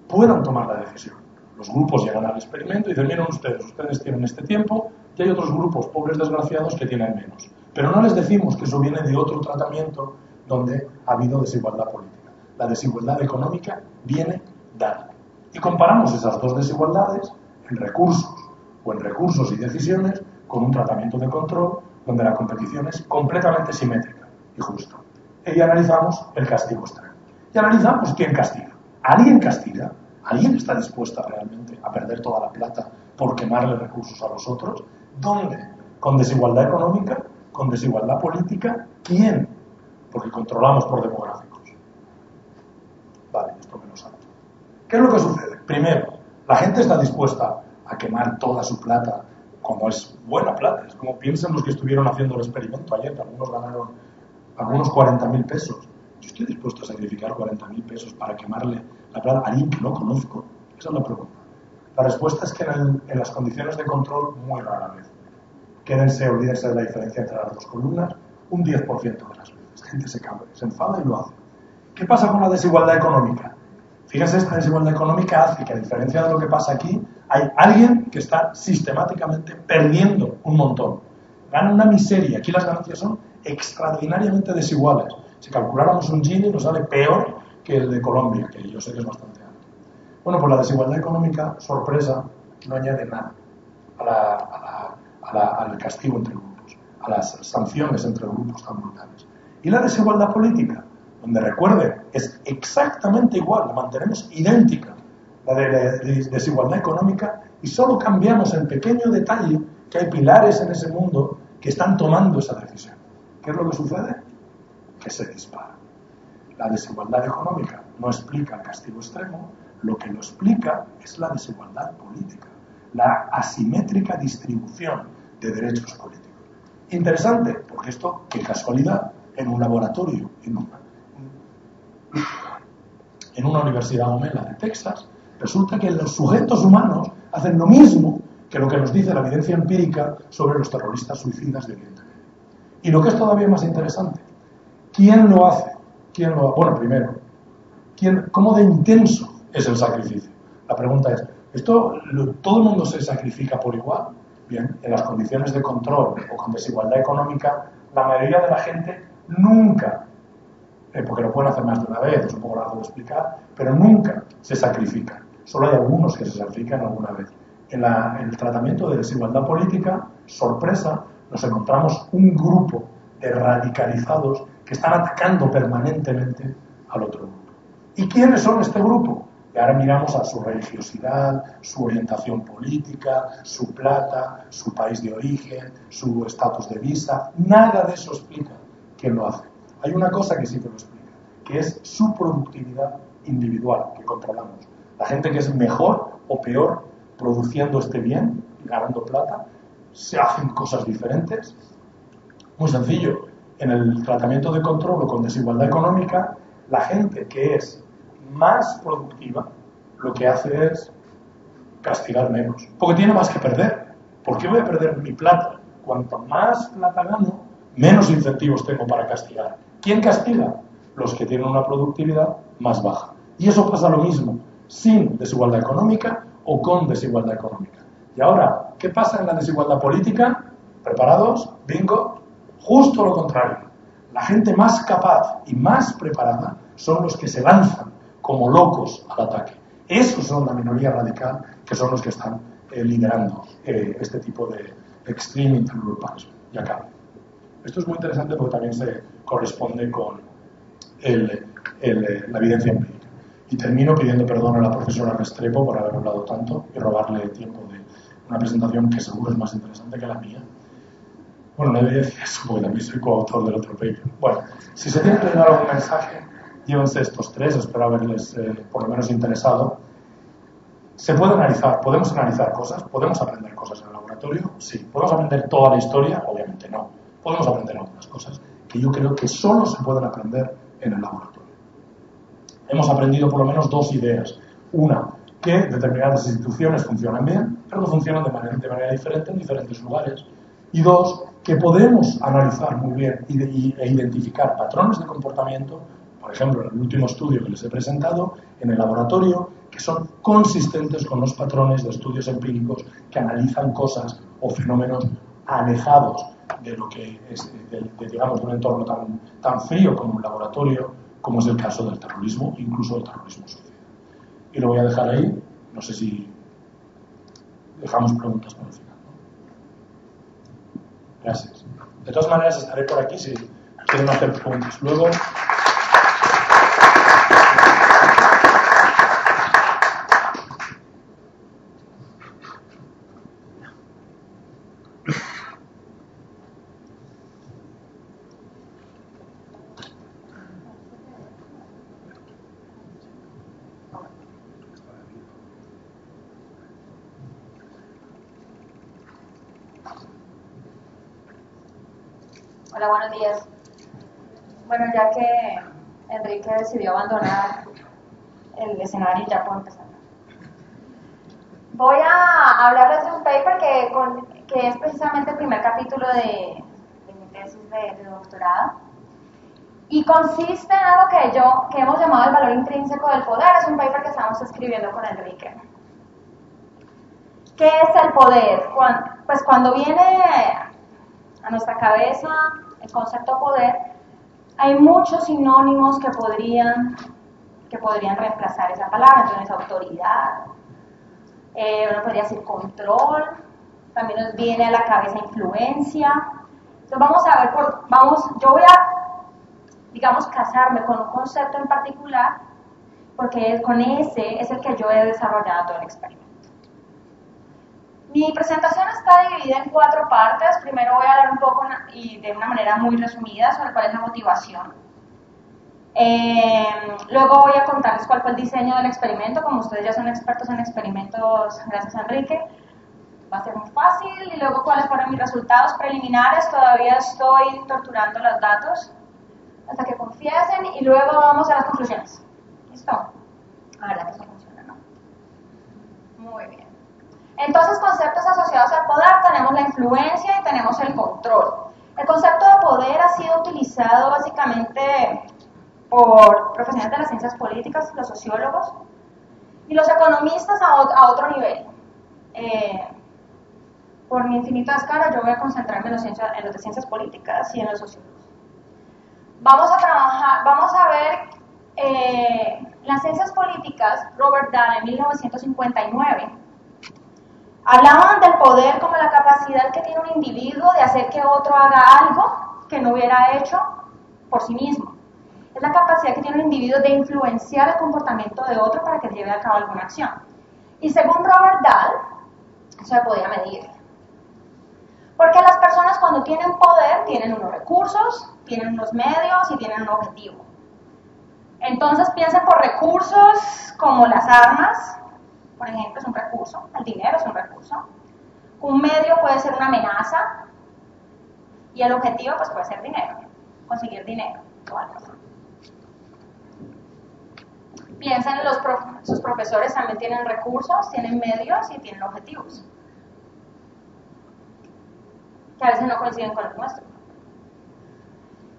puedan tomar la decisión. Los grupos llegan al experimento y dicen, miren ustedes tienen este tiempo y hay otros grupos, pobres desgraciados, que tienen menos. Pero no les decimos que eso viene de otro tratamiento donde ha habido desigualdad política. La desigualdad económica viene dada. Y comparamos esas dos desigualdades en recursos y decisiones con un tratamiento de control donde la competición es completamente simétrica y justa. Y analizamos el castigo extremo. Y analizamos quién castiga. ¿Alguien castiga? ¿Alguien está dispuesta realmente a perder toda la plata por quemarle recursos a los otros? ¿Dónde? ¿Con desigualdad económica? ¿Con desigualdad política? ¿Quién? Porque controlamos por demográficos. Vale, esto me lo sabe. ¿Qué es lo que sucede? Primero, la gente está dispuesta a quemar toda su plata cuando es buena plata. Es como piensen los que estuvieron haciendo el experimento ayer, que algunos ganaron 40.000 pesos. Yo estoy dispuesto a sacrificar 40.000 pesos para quemarle la plata a alguien que no conozco. Esa es la pregunta. La respuesta es que en las condiciones de control, muy rara vez. Olvídense de la diferencia entre las dos columnas, un 10% de las veces. La gente se cabrea, se enfada y lo hace. ¿Qué pasa con la desigualdad económica? Fíjense, esta desigualdad económica hace que, a diferencia de lo que pasa aquí, hay alguien que está sistemáticamente perdiendo un montón. Gana una miseria. Aquí las ganancias son extraordinariamente desiguales. Si calculáramos un Gini nos sale peor que el de Colombia, que yo sé que es bastante alto. Bueno, pues la desigualdad económica, sorpresa, no añade nada al castigo entre grupos, a las sanciones entre grupos tan brutales. Y la desigualdad política, donde recuerden, es exactamente igual, la mantenemos idéntica, la de desigualdad económica, y solo cambiamos el pequeño detalle que hay pilares en ese mundo que están tomando esa decisión. ¿Qué es lo que sucede? Que se dispara. La desigualdad económica no explica el castigo extremo, lo que lo explica es la desigualdad política, la asimétrica distribución de derechos políticos. Interesante, porque esto, qué casualidad, en un laboratorio, en una universidad Omela de Texas, resulta que los sujetos humanos hacen lo mismo que lo que nos dice la evidencia empírica sobre los terroristas suicidas de Oriente Medio. Y lo que es todavía más interesante, ¿quién lo hace? Bueno, primero, ¿cómo de intenso es el sacrificio? La pregunta es, ¿todo el mundo se sacrifica por igual? Bien, en las condiciones de control o con desigualdad económica, la mayoría de la gente nunca, porque lo pueden hacer más de una vez, es un poco largo de explicar, pero nunca se sacrifican. Solo hay algunos que se sacrifican alguna vez. En el tratamiento de desigualdad política, sorpresa, nos encontramos un grupo de radicalizados que están atacando permanentemente al otro grupo. ¿Y quiénes son este grupo? Y ahora miramos a su religiosidad, su orientación política, su plata, su país de origen, su estatus de visa. Nada de eso explica quién lo hace. Hay una cosa que sí que lo explica, que es su productividad individual que controlamos. La gente que es mejor o peor produciendo este bien y ganando plata, se hacen cosas diferentes. Muy sencillo. En el tratamiento de control o con desigualdad económica, la gente que es más productiva, lo que hace es castigar menos, porque tiene más que perder. ¿Por qué voy a perder mi plata? Cuanto más plata gano, menos incentivos tengo para castigar. ¿Quién castiga? Los que tienen una productividad más baja. Y eso pasa lo mismo, sin desigualdad económica o con desigualdad económica. Y ahora, ¿qué pasa en la desigualdad política? ¿Preparados? Bingo. Justo lo contrario. La gente más capaz y más preparada son los que se lanzan como locos al ataque. Esos son la minoría radical, que son los que están liderando este tipo de extreme interurbanismo. Y acabo. Esto es muy interesante porque también se corresponde con la evidencia empírica. Y termino pidiendo perdón a la profesora Restrepo por haber hablado tanto y robarle tiempo de una presentación que seguro es más interesante que la mía. Bueno, no debería decir eso porque también soy coautor del otro paper. Bueno, si se tiene que dar algún mensaje, llévense estos tres, espero haberles por lo menos interesado. Se puede analizar, podemos analizar cosas, podemos aprender cosas en el laboratorio, sí. ¿Podemos aprender toda la historia? Obviamente no. Podemos aprender algunas cosas que yo creo que solo se pueden aprender en el laboratorio. Hemos aprendido por lo menos dos ideas. Una, que determinadas instituciones funcionan bien, pero que funcionan de manera diferente en diferentes lugares. Y dos, que podemos analizar muy bien e identificar patrones de comportamiento, por ejemplo, en el último estudio que les he presentado, en el laboratorio, que son consistentes con los patrones de estudios empíricos que analizan cosas o fenómenos alejados de lo que es, digamos, de un entorno tan frío como un laboratorio, como es el caso del terrorismo, incluso el terrorismo suicida. Y lo voy a dejar ahí, no sé si dejamos preguntas para el final. Gracias. De todas maneras, estaré por aquí si quieren hacer preguntas luego. Hola, buenos días. Bueno, ya que Enrique decidió abandonar el escenario, ya puedo empezar. Voy a hablarles de un paper que es precisamente el primer capítulo de mi tesis de doctorado. Y consiste en algo que hemos llamado el valor intrínseco del poder. Es un paper que estamos escribiendo con Enrique. ¿Qué es el poder? Pues cuando viene a nuestra cabeza el concepto poder, hay muchos sinónimos que podrían reemplazar esa palabra. Entonces, autoridad, uno podría decir control, también nos viene a la cabeza influencia. Entonces vamos a ver, yo voy a, digamos, casarme con un concepto en particular, porque con ese es el que yo he desarrollado todo el experimento. Mi presentación está dividida en 4 partes. Primero voy a hablar un poco y de una manera muy resumida sobre cuál es la motivación. Luego voy a contarles cuál fue el diseño del experimento. Como ustedes ya son expertos en experimentos, gracias a Enrique, va a ser muy fácil. Y luego cuáles fueron mis resultados preliminares. Todavía estoy torturando los datos hasta que confiesen. Y luego vamos a las conclusiones. ¿Listo? A ver, que eso funciona, ¿no? Muy bien. Entonces, conceptos asociados al poder, tenemos la influencia y tenemos el control. El concepto de poder ha sido utilizado básicamente por profesionales de las ciencias políticas, los sociólogos, y los economistas a otro nivel. Por mi infinita escala, yo voy a concentrarme en los de ciencias políticas y en los sociólogos. Vamos a ver las ciencias políticas. Robert Dahl, en 1959, hablaban del poder como la capacidad que tiene un individuo de hacer que otro haga algo que no hubiera hecho por sí mismo. Es la capacidad que tiene un individuo de influenciar el comportamiento de otro para que lleve a cabo alguna acción. Y según Robert Dahl, eso se podía medir. Porque las personas cuando tienen poder tienen unos recursos, tienen unos medios y tienen un objetivo. Entonces piensen por recursos como las armas, por ejemplo, es un recurso, el dinero es un recurso. Un medio puede ser una amenaza y el objetivo pues puede ser dinero, conseguir dinero o algo así. Piensen, sus profesores también tienen recursos, tienen medios y tienen objetivos, que a veces no coinciden con los nuestros.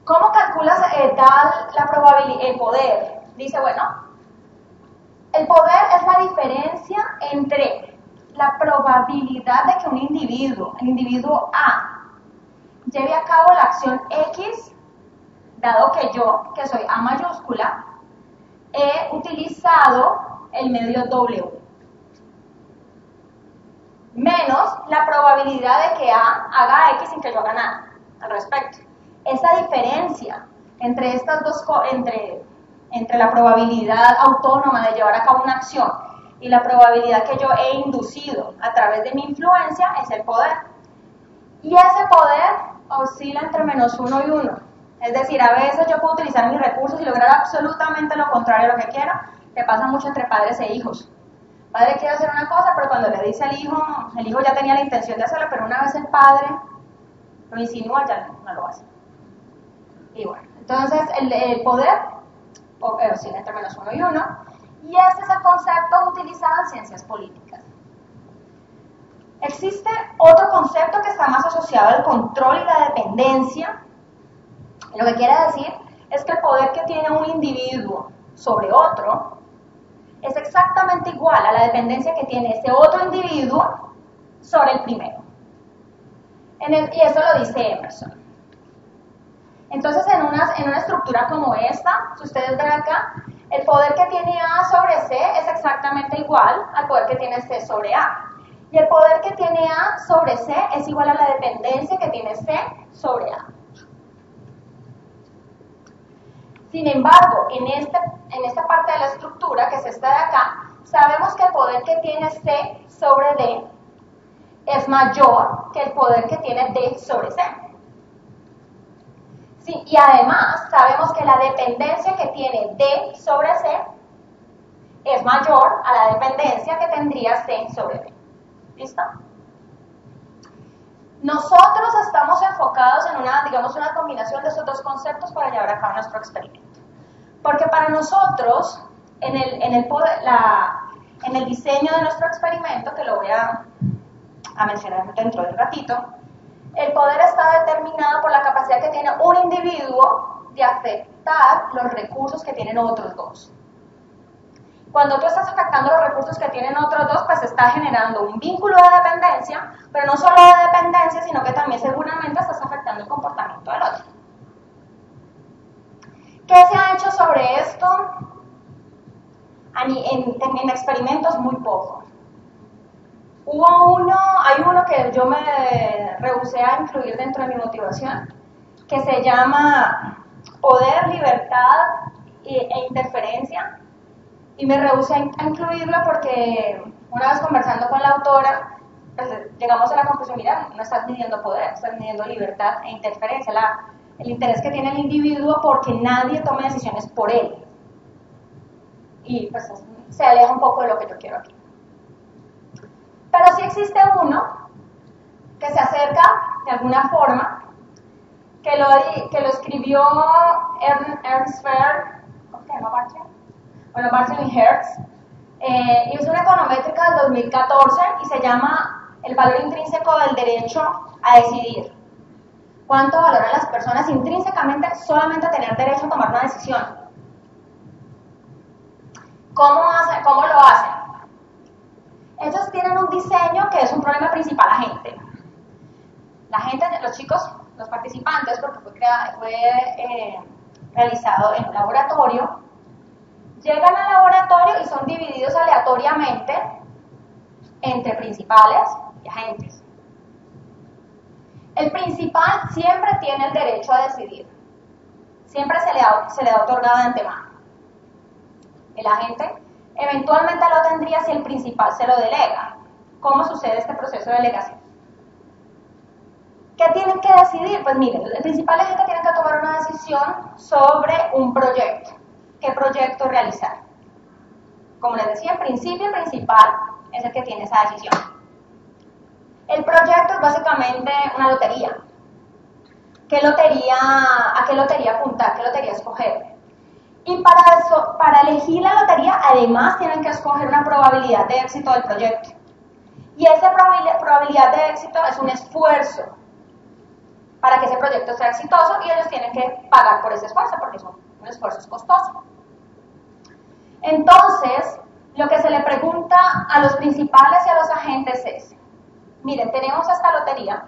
¿Cómo calculas la probabilidad, el poder? Dice, bueno, el poder es la diferencia entre la probabilidad de que un individuo, el individuo A, lleve a cabo la acción X, dado que yo, que soy A mayúscula, he utilizado el medio W, menos la probabilidad de que A haga X sin que yo haga nada al respecto. Esa diferencia entre estas dos entre la probabilidad autónoma de llevar a cabo una acción y la probabilidad que yo he inducido a través de mi influencia es el poder. Y ese poder oscila entre -1 y 1. Es decir, a veces yo puedo utilizar mis recursos y lograr absolutamente lo contrario a lo que quiero, que pasa mucho entre padres e hijos. El padre quiere hacer una cosa, pero cuando le dice al hijo, el hijo ya tenía la intención de hacerlo, pero una vez el padre lo insinúa, ya no lo hace. Y bueno, entonces el poder oscila entre -1 y 1, y este es el concepto utilizado en ciencias políticas. Existe otro concepto que está más asociado al control y la dependencia. Lo que quiere decir es que el poder que tiene un individuo sobre otro es exactamente igual a la dependencia que tiene ese otro individuo sobre el primero. Y eso lo dice Emerson. Entonces, en una estructura como esta, si ustedes ven acá, el poder que tiene A sobre C es exactamente igual al poder que tiene C sobre A. Y el poder que tiene A sobre C es igual a la dependencia que tiene C sobre A. Sin embargo, en esta parte de la estructura, que es esta de acá, sabemos que el poder que tiene C sobre D es mayor que el poder que tiene D sobre C. Sí, y además sabemos que la dependencia que tiene D sobre C es mayor a la dependencia que tendría C sobre D. ¿Listo? Nosotros estamos enfocados en una combinación de esos dos conceptos para llevar a cabo nuestro experimento. Porque para nosotros, en el diseño de nuestro experimento, que lo voy a mencionar dentro de un ratito, el poder está determinado por la capacidad que tiene un individuo de afectar los recursos que tienen otros dos. Cuando tú estás afectando los recursos que tienen otros dos, pues está generando un vínculo de dependencia, pero no solo de dependencia, sino que también seguramente estás afectando el comportamiento del otro. ¿Qué se ha hecho sobre esto? En experimentos muy poco. Hay uno que yo me rehusé a incluir dentro de mi motivación, que se llama Poder, Libertad e Interferencia, y me rehusé a incluirlo porque una vez conversando con la autora, pues llegamos a la conclusión, mira, no estás midiendo poder, estás midiendo libertad e interferencia, el interés que tiene el individuo porque nadie tome decisiones por él. Y pues se aleja un poco de lo que yo quiero aquí. Pero sí existe uno que se acerca de alguna forma, que lo escribió Ernst Fehr, ¿cómo se llama Bartlett? Bueno, Bartlett y Hertz, y es una econométrica del 2014 y se llama El valor intrínseco del derecho a decidir. ¿Cuánto valoran las personas intrínsecamente solamente tener derecho a tomar una decisión? ¿Cómo lo hacen? Ellos tienen un diseño que es un problema principal a la gente. Los chicos, los participantes, porque fue realizado en un laboratorio, llegan al laboratorio y son divididos aleatoriamente entre principales y agentes. El principal siempre tiene el derecho a decidir. Siempre se le da otorgado de antemano. El agente eventualmente lo tendría si el principal se lo delega. ¿Cómo sucede este proceso de delegación? ¿Qué tienen que decidir? Pues miren, el principal agente tiene que tomar una decisión sobre un proyecto. ¿Qué proyecto realizar? Como les decía, en principio el principal es el que tiene esa decisión. El proyecto es básicamente una lotería. ¿A qué lotería apuntar? ¿Qué lotería escoger? Y para eso, para elegir la lotería, además tienen que escoger una probabilidad de éxito del proyecto. Y esa probabilidad de éxito es un esfuerzo para que ese proyecto sea exitoso y ellos tienen que pagar por ese esfuerzo porque un esfuerzo es costoso. Entonces, lo que se le pregunta a los principales y a los agentes es, miren, tenemos esta lotería,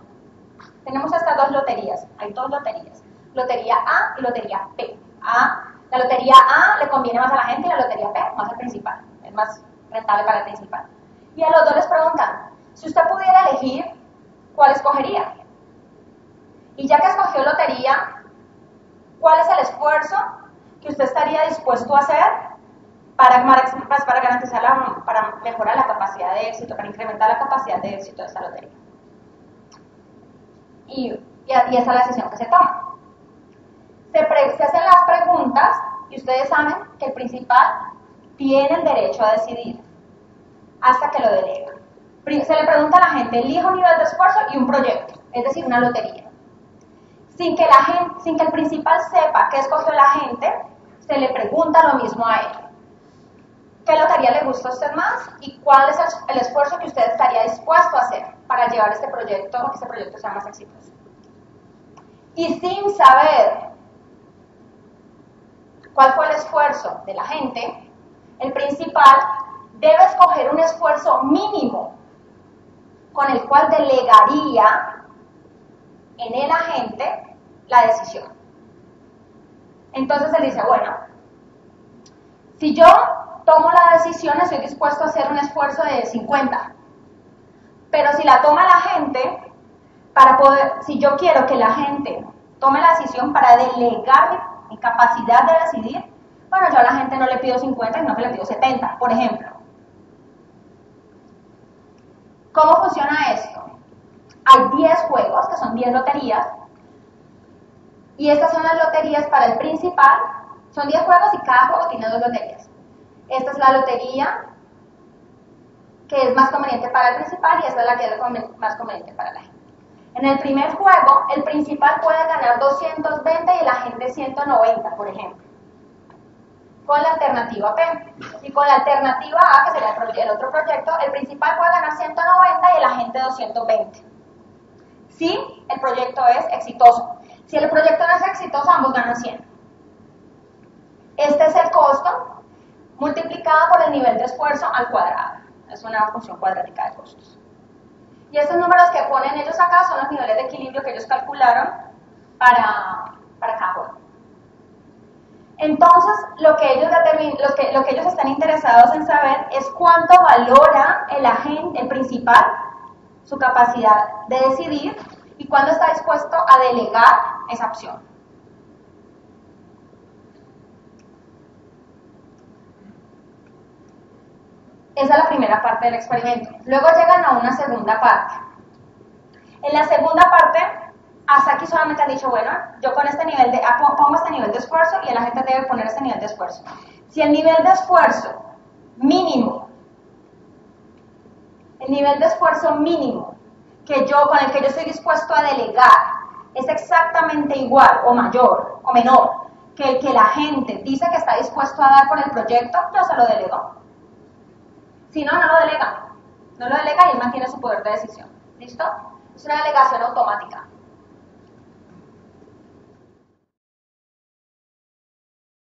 tenemos estas dos loterías, hay dos loterías, lotería A y lotería P. La lotería A le conviene más a la gente y la lotería P más al principal, es más rentable para el principal. Y a los dos les preguntan, si usted pudiera elegir, ¿cuál escogería? Y ya que escogió lotería, ¿cuál es el esfuerzo que usted estaría dispuesto a hacer para garantizar, para mejorar la capacidad de éxito, para incrementar la capacidad de éxito de esa lotería? Y esa es la decisión que se toma. Se hacen las preguntas y ustedes saben que el principal tiene el derecho a decidir hasta que lo delega. Se le pregunta a la gente, elija un nivel de esfuerzo y un proyecto, es decir, una lotería. Sin que el principal sepa qué escogió la gente, se le pregunta lo mismo a él. ¿Qué lotería le gusta a usted más? ¿Y cuál es el esfuerzo que usted estaría dispuesto a hacer para llevar este proyecto, que este proyecto sea más exitoso? Y sin saber cuál fue el esfuerzo de la gente, el principal debe escoger un esfuerzo mínimo con el cual delegaría en el agente la decisión. Entonces él dice, bueno, si yo tomo la decisión estoy dispuesto a hacer un esfuerzo de 50, pero si la toma la gente, si yo quiero que la gente tome la decisión para delegar mi capacidad de decidir, bueno, yo a la gente no le pido 50, sino que le pido 70, por ejemplo. ¿Cómo funciona esto? Hay 10 juegos, que son 10 loterías, y estas son las loterías para el principal. Son 10 juegos y cada juego tiene 2 loterías. Esta es la lotería que es más conveniente para el principal y esta es la que es más conveniente para la gente. En el primer juego, el principal puede ganar 220 y el agente 190, por ejemplo, con la alternativa P. Y con la alternativa A, que sería el otro proyecto, el principal puede ganar 190 y el agente 220. Si el proyecto es exitoso. Si el proyecto no es exitoso, ambos ganan 100. Este es el costo multiplicado por el nivel de esfuerzo al cuadrado. Es una función cuadrática de costos. Y estos números que ponen ellos acá son los niveles de equilibrio que ellos calcularon para cada juego. Entonces, lo que ellos están interesados en saber es cuánto valora el agente, el principal, su capacidad de decidir y cuándo está dispuesto a delegar esa opción. Esa es la primera parte del experimento. Luego llegan a una segunda parte. En la segunda parte, hasta aquí solamente han dicho, bueno, yo con este nivel pongo este nivel de esfuerzo y la gente debe poner este nivel de esfuerzo. Si el nivel de esfuerzo mínimo, con el que yo estoy dispuesto a delegar, es exactamente igual o mayor o menor que el que la gente dice que está dispuesto a dar por el proyecto, yo se lo delego. Si no, no lo delega y él mantiene su poder de decisión. ¿Listo? Es una delegación automática.